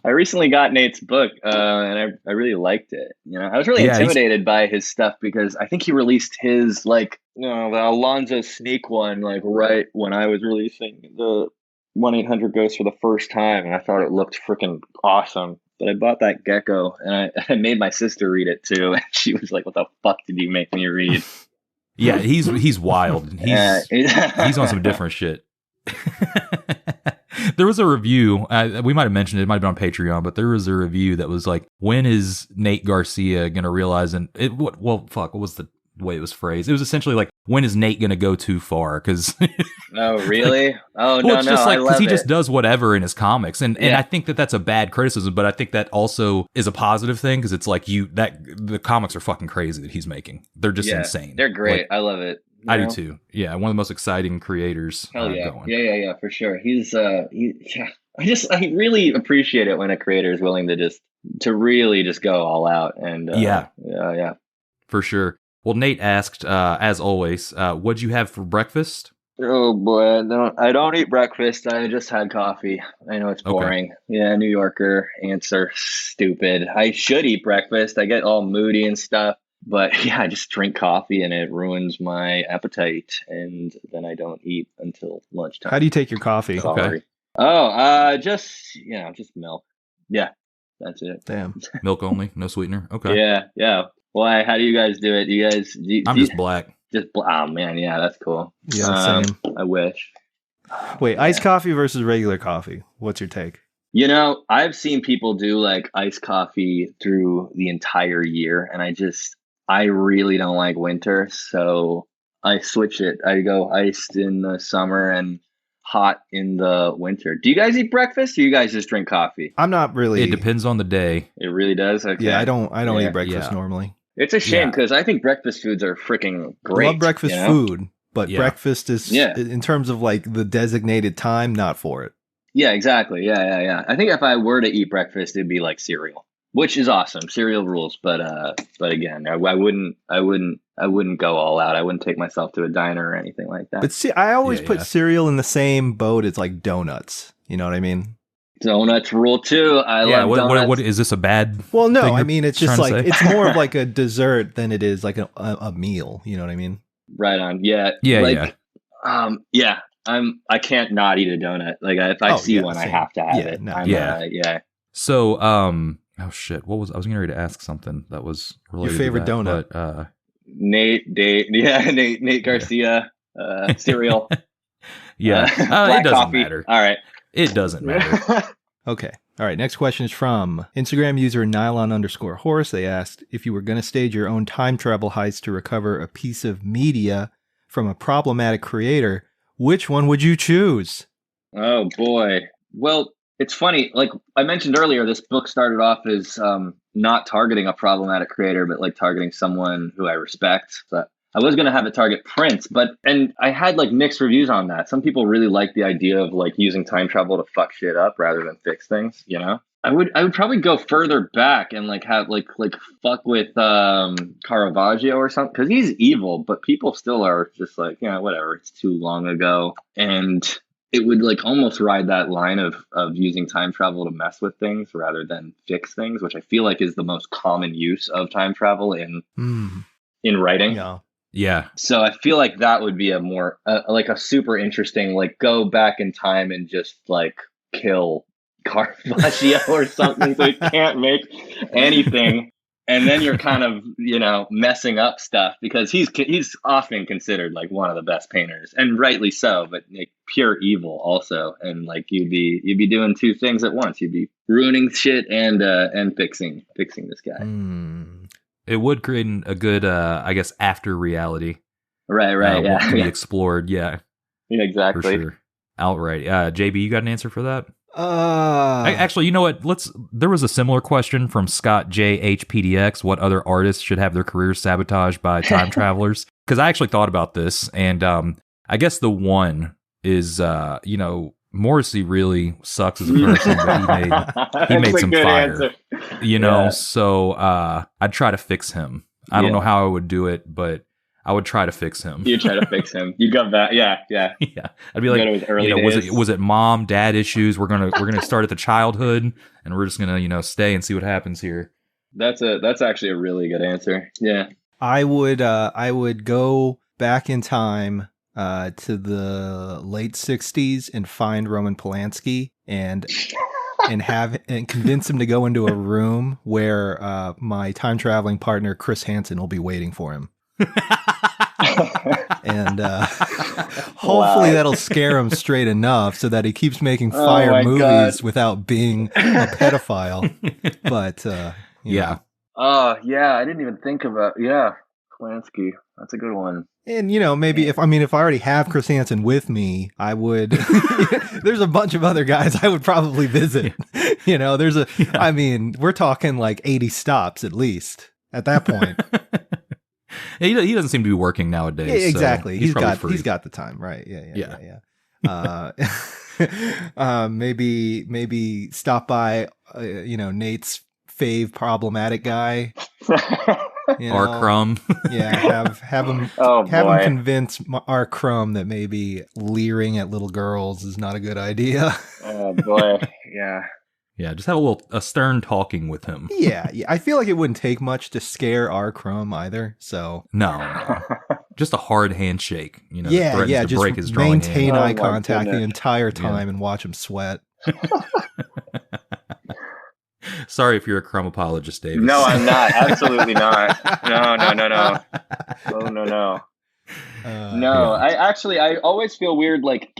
I recently got Nate's book, and I really liked it. I was really intimidated by his stuff because I think he released his the Alonzo Sneak one right when I was releasing the 1-800-GHOST for the first time, and I thought it looked freaking awesome. But I bought that Gecko, and I made my sister read it too, and she was like, "What the fuck did you make me read?" Yeah, he's wild. He's on some different shit. There was a review, we might have mentioned it might have been on Patreon, but there was a review that was like, when is Nate Garcia going to realize, what was the way it was phrased? It was essentially like, when is Nate going to go too far? Because oh, really? It's just like, because he just does whatever in his comics. And I think that's a bad criticism, but I think that also is a positive thing because it's like the comics are fucking crazy that he's making. They're just insane. They're great. I love it. I do too. Yeah, one of the most exciting creators. Hell yeah. Going. Yeah, for sure. He's I really appreciate it when a creator is willing to really just go all out and yeah, for sure. Well, Nate asked, as always, what'd you have for breakfast? Oh boy, I don't eat breakfast. I just had coffee. I know it's boring. Okay. Yeah, New Yorker answer, stupid. I should eat breakfast. I get all moody and stuff. But yeah, I just drink coffee and it ruins my appetite, and then I don't eat until lunchtime. How do you take your coffee? Okay. Oh, just milk. Yeah, that's it. Damn. Milk only, no sweetener. Okay. Yeah. Why? How do you guys do it? I'm just black. Oh man, yeah, that's cool. Yeah, same. I wish. Wait, iced coffee versus regular coffee. What's your take? I've seen people do like iced coffee through the entire year, and I really don't like winter, so I switch it. I go iced in the summer and hot in the winter. Do you guys eat breakfast, or you guys just drink coffee? I'm not really. It depends on the day. It really does? Okay. Yeah, I don't eat breakfast normally. It's a shame because I think breakfast foods are freaking great. I love breakfast food, but breakfast is, in terms of like the designated time, not for it. Yeah, exactly. Yeah. I think if I were to eat breakfast, it'd be like cereal. Which is awesome. Cereal rules, but again, I wouldn't go all out. I wouldn't take myself to a diner or anything like that. But see, I always put cereal in the same boat as like donuts. You know what I mean? Donuts rule too. I love donuts. What is this a bad? Well, no. I mean, it's just like it's more of like a dessert than it is like a meal. You know what I mean? Right on. Yeah. I can't not eat a donut. Like if I see one, same. I have to have it. No, So oh shit! I was getting ready to ask something that was related your favorite to that, donut. But, Nate Garcia cereal. It doesn't coffee. matter. All right, it doesn't matter. Okay. All right. Next question is from Instagram user nylon_horse. They asked, if you were going to stage your own time travel heist to recover a piece of media from a problematic creator, which one would you choose? Oh, boy. Well, it's funny. Like I mentioned earlier, this book started off as not targeting a problematic creator, but like targeting someone who I respect. So I was going to have it target Prince, and I had like mixed reviews on that. Some people really like the idea of like using time travel to fuck shit up rather than fix things, you know? I would probably go further back and like have like fuck with Caravaggio or something, because he's evil, but people still are just like, yeah, whatever, it's too long ago. And it would like almost ride that line of using time travel to mess with things rather than fix things, which I feel like is the most common use of time travel in writing. Yeah. So I feel like that would be a more like a super interesting, like go back in time and just like kill Caravaggio or something so it can't make anything. And then you're kind of, you know, messing up stuff because he's often considered like one of the best painters, and rightly so, but like pure evil also. And like you'd be doing two things at once. You'd be ruining shit and fixing this guy. It would create a good, I guess, after reality. Right. Yeah. To be explored. Yeah. Yeah, exactly. For sure. Outright. JB, you got an answer for that? Actually, you know what? There was a similar question from Scott JHPDX. What other artists should have their careers sabotaged by time travelers? Because I actually thought about this, and I guess the one is, you know, Morrissey really sucks as a person, but he made some fire. Answer. You know, so I'd try to fix him. I don't know how I would do it, but I would try to fix him. You try to fix him. You go back. Yeah. I'd be like, you know, was it mom, dad issues? We're gonna start at the childhood, and we're just gonna, you know, stay and see what happens here. That's actually a really good answer. Yeah. I would go back in time to the late 60s and find Roman Polanski and convince him to go into a room where my time traveling partner Chris Hansen will be waiting for him. And hopefully that'll scare him straight enough so that he keeps making fire movies without being a pedophile. But yeah. Oh yeah, I didn't even think about Polanski. That's a good one. And you know, maybe if I already have Chris Hansen with me, I would. There's a bunch of other guys I would probably visit. You know, I mean, we're talking like 80 stops at least at that point. He doesn't seem to be working nowadays. Yeah, exactly. So he's got the time, right? Yeah. Maybe stop by, you know, Nate's fave problematic guy. You know, R. Crumb. Yeah, have him him convince R. Crumb that maybe leering at little girls is not a good idea. Oh boy, yeah. Yeah, just have a stern talking with him. Yeah. I feel like it wouldn't take much to scare R. Crumb either. So no. Just a hard handshake. You know, to just break his maintain eye contact the entire time and watch him sweat. Sorry if you're a Crumb apologist, Davis. No, I'm not. Absolutely not. No. Oh no. No, I always feel weird like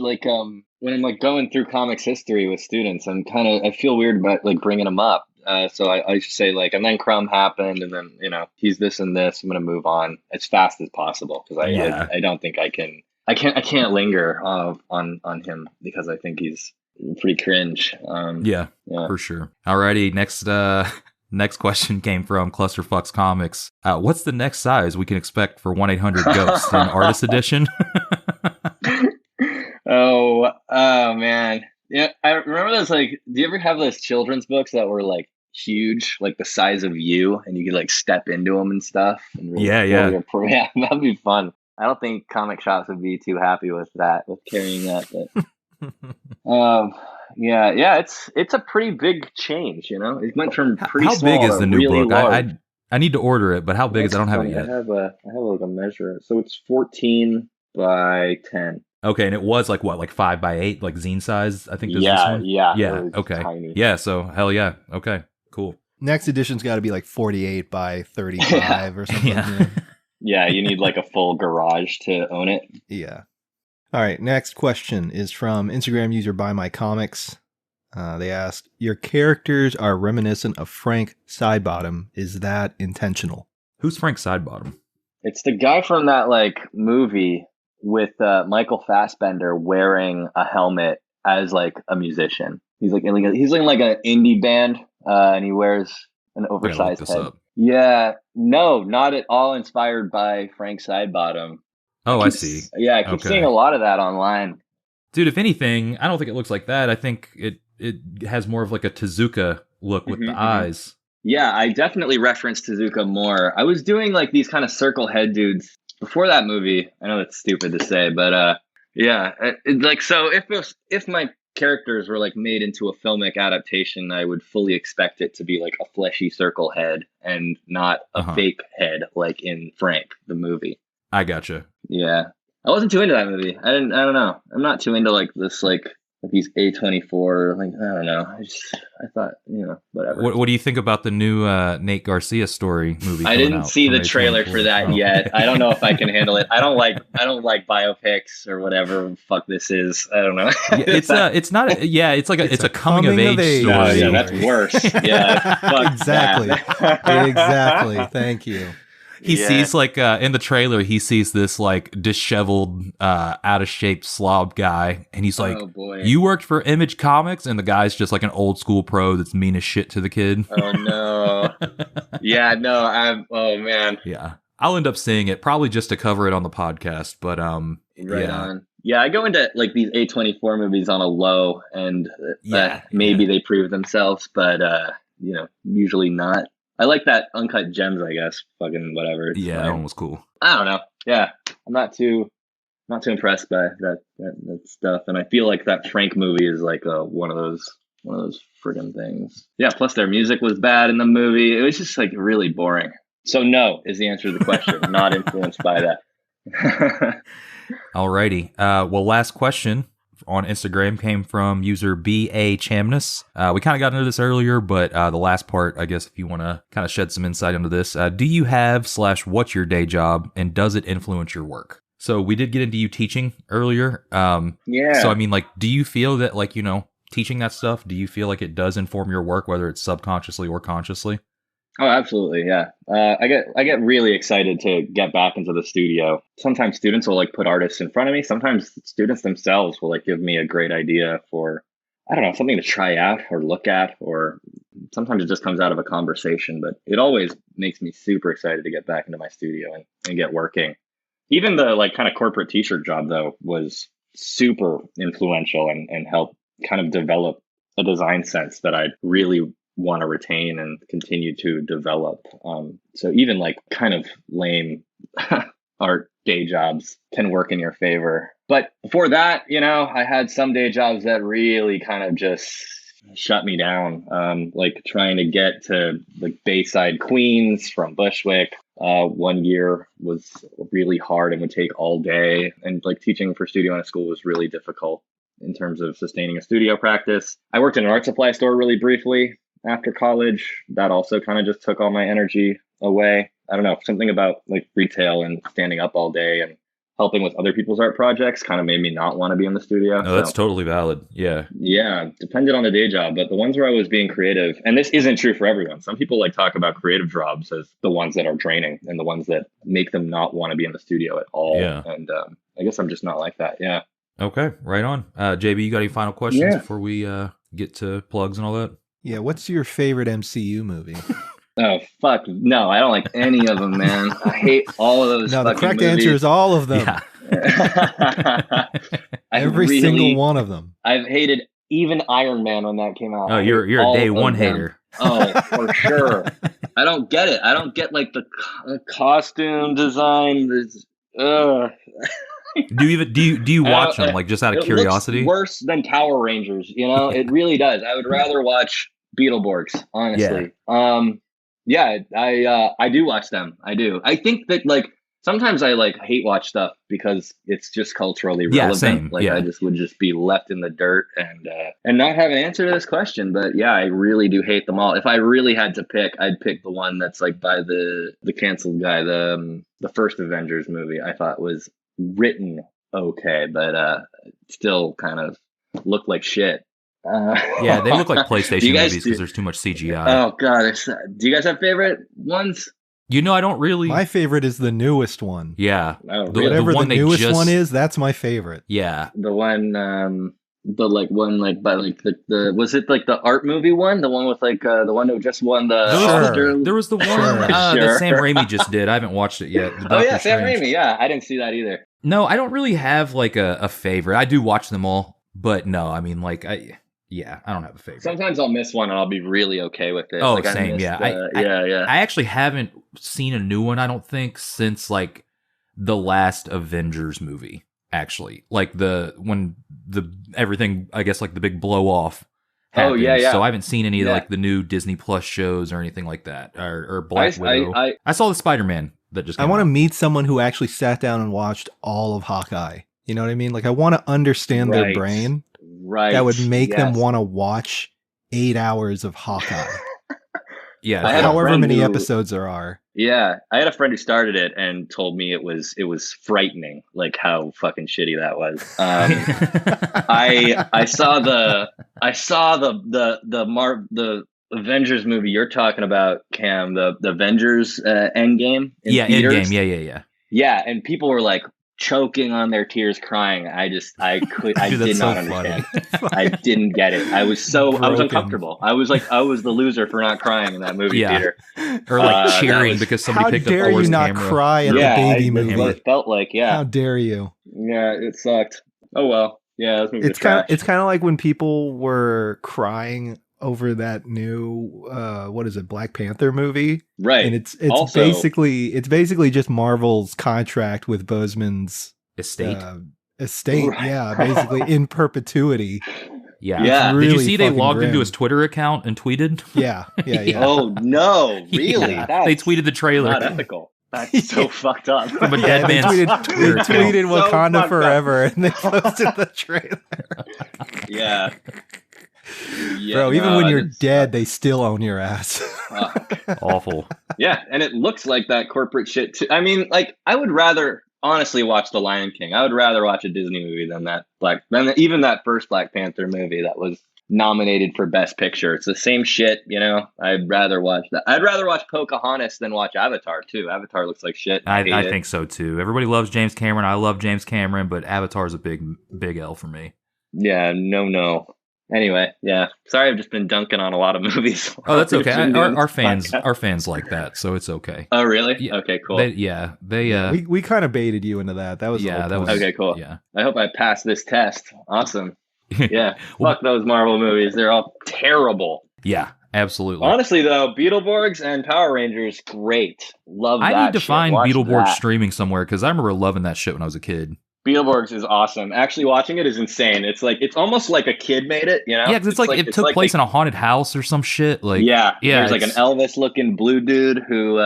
when I'm like going through comics history with students, I feel weird about like bringing them up. So I just say like, and then Crumb happened, and then, you know, he's this and this. I'm gonna move on as fast as possible because I don't think I can't linger on him because I think he's pretty cringe. Yeah, for sure. Alrighty, next question came from Clusterfucks Comics. What's the next size we can expect for 1-800-GHOST in Artist Edition? Oh man. Yeah, I remember those, like, do you ever have those children's books that were like huge, like the size of you, and you could like step into them and stuff? And really, yeah, that'd be fun. I don't think comic shops would be too happy with carrying that, but it's a pretty big change, you know. It went from pretty how small big is the new really book? I need to order it, but how big is it? I don't have it yet. I have like a measure. So it's 14 by 10. Okay, and it was like what, like 5 by 8, like zine size, I think. This one? Yeah. Okay, tiny. Yeah. So hell yeah. Okay, cool. Next edition's got to be like 48 by 35 or something. Yeah, you need like a full garage to own it. Yeah. All right, next question is from Instagram user Buy My Comics. They asked, your characters are reminiscent of Frank Sidebottom. Is that intentional? Who's Frank Sidebottom? It's the guy from that like movie with Michael Fassbender wearing a helmet as like a musician. He's in like an indie band, and he wears an oversized head. Up. Yeah, no, not at all inspired by Frank Sidebottom. Oh, I see. Yeah, I keep seeing a lot of that online. Dude, if anything, I don't think it looks like that. I think it has more of like a Tezuka look with the eyes. Yeah, I definitely referenced Tezuka more. I was doing like these kind of circle head dudes before that movie. I know that's stupid to say, but yeah, like so if my characters were like made into a filmic adaptation, I would fully expect it to be like a fleshy circle head and not a fake head like in Frank the movie. I gotcha. Yeah, I wasn't too into that movie. I don't know. I'm not too into like this like these A24, like I don't know. I thought, whatever. What do you think about the new Nate Garcia story movie? I didn't see the trailer for that yet. I don't know if I can handle it. I don't like biopics or whatever fuck this is. I don't know. It's a coming of age story. Oh, yeah, that's worse. Yeah, fuck exactly. That. Exactly. Thank you. He sees like in the trailer, he sees this like disheveled, out of shape slob guy, and he's like, "Oh boy, you worked for Image Comics," and the guy's just like an old school pro that's mean as shit to the kid. Oh no, yeah, no, oh man, yeah, I'll end up seeing it probably just to cover it on the podcast, but right on. Yeah, I go into like these A24 movies on a low, and maybe they prove themselves, but usually not. I like that Uncut Gems, I guess. Fucking whatever. Yeah, that one was cool. I don't know. Yeah, I'm not too impressed by that stuff, and I feel like that Frank movie is like one of those friggin' things. Yeah. Plus, their music was bad in the movie. It was just like really boring. So no is the answer to the question. Not influenced by that. Alrighty. Well, last question on Instagram came from user B.A. Chamnus. We kind of got into this earlier, but the last part, I guess, if you want to kind of shed some insight into this, do you have / what's your day job, and does it influence your work? So we did get into you teaching earlier. Yeah. So I mean, like, do you feel that, like, teaching that stuff, do you feel like it does inform your work, whether it's subconsciously or consciously? Oh, absolutely. Yeah. I get really excited to get back into the studio. Sometimes students will like put artists in front of me. Sometimes students themselves will like give me a great idea for, I don't know, something to try out or look at, or sometimes it just comes out of a conversation, but it always makes me super excited to get back into my studio and get working. Even the like kind of corporate t-shirt job though was super influential and helped kind of develop a design sense that I really want to retain and continue to develop. So even like kind of lame art day jobs can work in your favor. But before that, I had some day jobs that really kind of just shut me down. Like trying to get to like Bayside, Queens from Bushwick. 1 year was really hard and would take all day. And like teaching for studio in a school was really difficult in terms of sustaining a studio practice. I worked in an art supply store really briefly after college. That also kind of just took all my energy away. I don't know, something about like retail and standing up all day and helping with other people's art projects kind of made me not want to be in the studio. Oh, that's totally valid. Yeah. Yeah. Depended on the day job, but the ones where I was being creative, and this isn't true for everyone. Some people like talk about creative jobs as the ones that are draining and the ones that make them not want to be in the studio at all. Yeah. And I guess I'm just not like that. Yeah. Okay. Right on. JB, you got any final questions before we get to plugs and all that? Yeah. What's your favorite MCU movie? Oh, fuck. No, I don't like any of them, man. I hate all of those. No, the correct movies. answer is all of them. Yeah. Every single one of them. I've hated even Iron Man when that came out. Oh, you're a day one hater. Oh, for sure. I don't get it. I don't get like the costume design. Do you watch them like just out of curiosity? Looks worse than Power Rangers, It really does. I would rather watch Beetleborgs, honestly. Yeah. I do watch them. I do. I think that like sometimes I like hate watch stuff because it's just culturally relevant. Same. Like I just would just be left in the dirt and not have an answer to this question. But yeah, I really do hate them all. If I really had to pick, I'd pick the one that's like by the canceled guy. The first Avengers movie I thought was written okay, but still kind of looked like shit. Yeah, they look like PlayStation guys movies because there's too much CGI. Oh god, do you guys have favorite ones? You know, I don't really. My favorite is the newest one. Yeah, Oh, Whatever the newest one is, that's my favorite. Yeah, the one, was it like the art movie one? The one with like the one who just won the Oscar? There was the one that Sam Raimi just did. I haven't watched it yet. Oh yeah, Sam Raimi. Yeah, I didn't see that either. No, I don't really have like a favorite. I do watch them all, but no, I mean like I don't have a favorite. Sometimes I'll miss one and I'll be really okay with it. Oh, like, same. I actually haven't seen a new one, I don't think, since like the last Avengers movie. Actually, like everything, I guess, like the big blow off happened. Oh yeah. So I haven't seen any like the new Disney Plus shows or anything like that, or Black Widow. I saw the Spider-Man that just. I want to meet someone who actually sat down and watched all of Hawkeye. You know what I mean? Like I want to understand their brain. Right. That would make them want to watch 8 hours of Hawkeye. Yeah, however many episodes there are. Yeah, I had a friend who started it and told me it was frightening, like how fucking shitty that was. I saw the Avengers movie you're talking about, Cam, the Avengers Endgame. Endgame. Yeah. Yeah, and people were like choking on their tears, crying. I did not understand. I didn't get it. I was uncomfortable. I was the loser for not crying in that movie theater, or like cheering because somebody picked up Thor's camera. How dare you not cry at the baby movie? What it felt like. Yeah. How dare you? Yeah, it sucked. Oh well. Yeah, it's kind of like when people were crying over that new Black Panther movie, right? And it's also, basically just Marvel's contract with Boseman's estate, right. Yeah, basically in perpetuity. Yeah. Really, did you see they logged into his Twitter account and tweeted? Yeah. Oh no, really? Yeah. They tweeted the trailer. Not ethical. That's so fucked up. From a dead man's Twitter. They tweeted Wakanda so forever, and they posted the trailer. Yeah. Bro, even when you're dead, they still own your ass. Awful. Yeah, and it looks like that corporate shit too. I mean, like, I would rather honestly watch The Lion King. I would rather watch a Disney movie than even that first Black Panther movie that was nominated for Best Picture. It's the same shit, you know? I'd rather watch that. I'd rather watch Pocahontas than watch Avatar, too. Avatar looks like shit. I think so, too. Everybody loves James Cameron. I love James Cameron, but Avatar's a big L for me. Yeah, no. Anyway, yeah. Sorry, I've just been dunking on a lot of movies. Oh, that's okay. Our fans like that, so it's okay. Oh, really? Yeah, okay, cool. We kind of baited you into that. That was okay. Cool. Yeah. I hope I passed this test. Awesome. Yeah. Fuck those Marvel movies. They're all terrible. Yeah, absolutely. Honestly, though, Beetleborgs and Power Rangers, great. Love that. I need to find Beetleborgs that. Streaming somewhere because I remember loving that shit when I was a kid. Beetleborgs is awesome. Actually, watching it is insane. It's almost like a kid made it, you know? Yeah, because it took place in a haunted house or some shit. Like, yeah. There's like an Elvis-looking blue dude who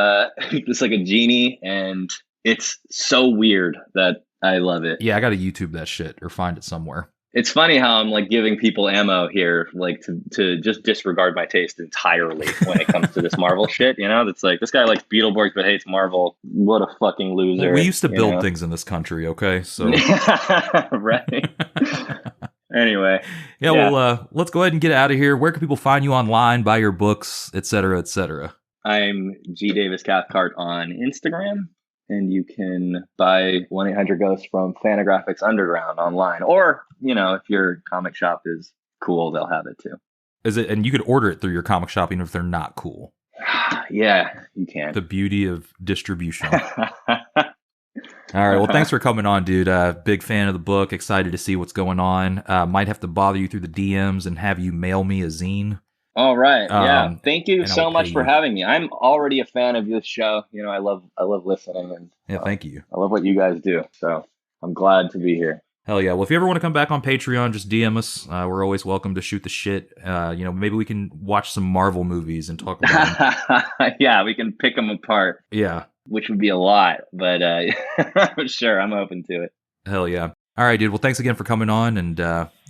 just like a genie, and it's so weird that I love it. Yeah, I got to YouTube that shit or find it somewhere. It's funny how I'm like giving people ammo here, like to just disregard my taste entirely when it comes to this Marvel shit. You know, it's like this guy likes Beetleborgs but hates Marvel. What a fucking loser! Well, we used to build things in this country, okay? So right. Anyway, yeah. Well, let's go ahead and get out of here. Where can people find you online, buy your books, etc., etc.? I'm G Davis Cathcart on Instagram. And you can buy 1-800-GHOST from Fantagraphics Underground online. Or, you know, if your comic shop is cool, they'll have it too. Is it? And you could order it through your comic shop even if they're not cool. Yeah, you can. The beauty of distribution. All right. Well, thanks for coming on, dude. Big fan of the book. Excited to see what's going on. Might have to bother you through the DMs and have you mail me a zine. All right. Yeah. Thank you so much for having me. I'm already a fan of this show. You know, I love listening, and thank you. I love what you guys do. So I'm glad to be here. Hell yeah. Well, if you ever want to come back on Patreon, just DM us. We're always welcome to shoot the shit. You know, maybe we can watch some Marvel movies and talk about them. Yeah, we can pick them apart. Yeah. Which would be a lot, but sure, I'm open to it. Hell yeah. All right, dude. Well, thanks again for coming on. And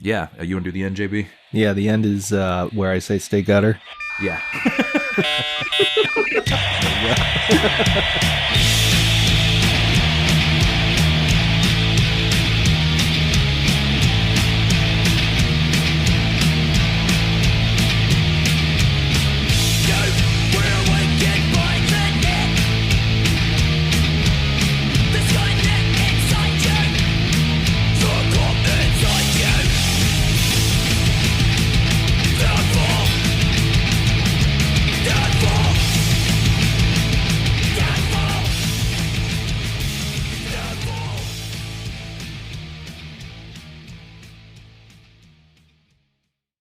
yeah, you want to do the end, JB? Yeah, the end is where I say stay gutter. Yeah.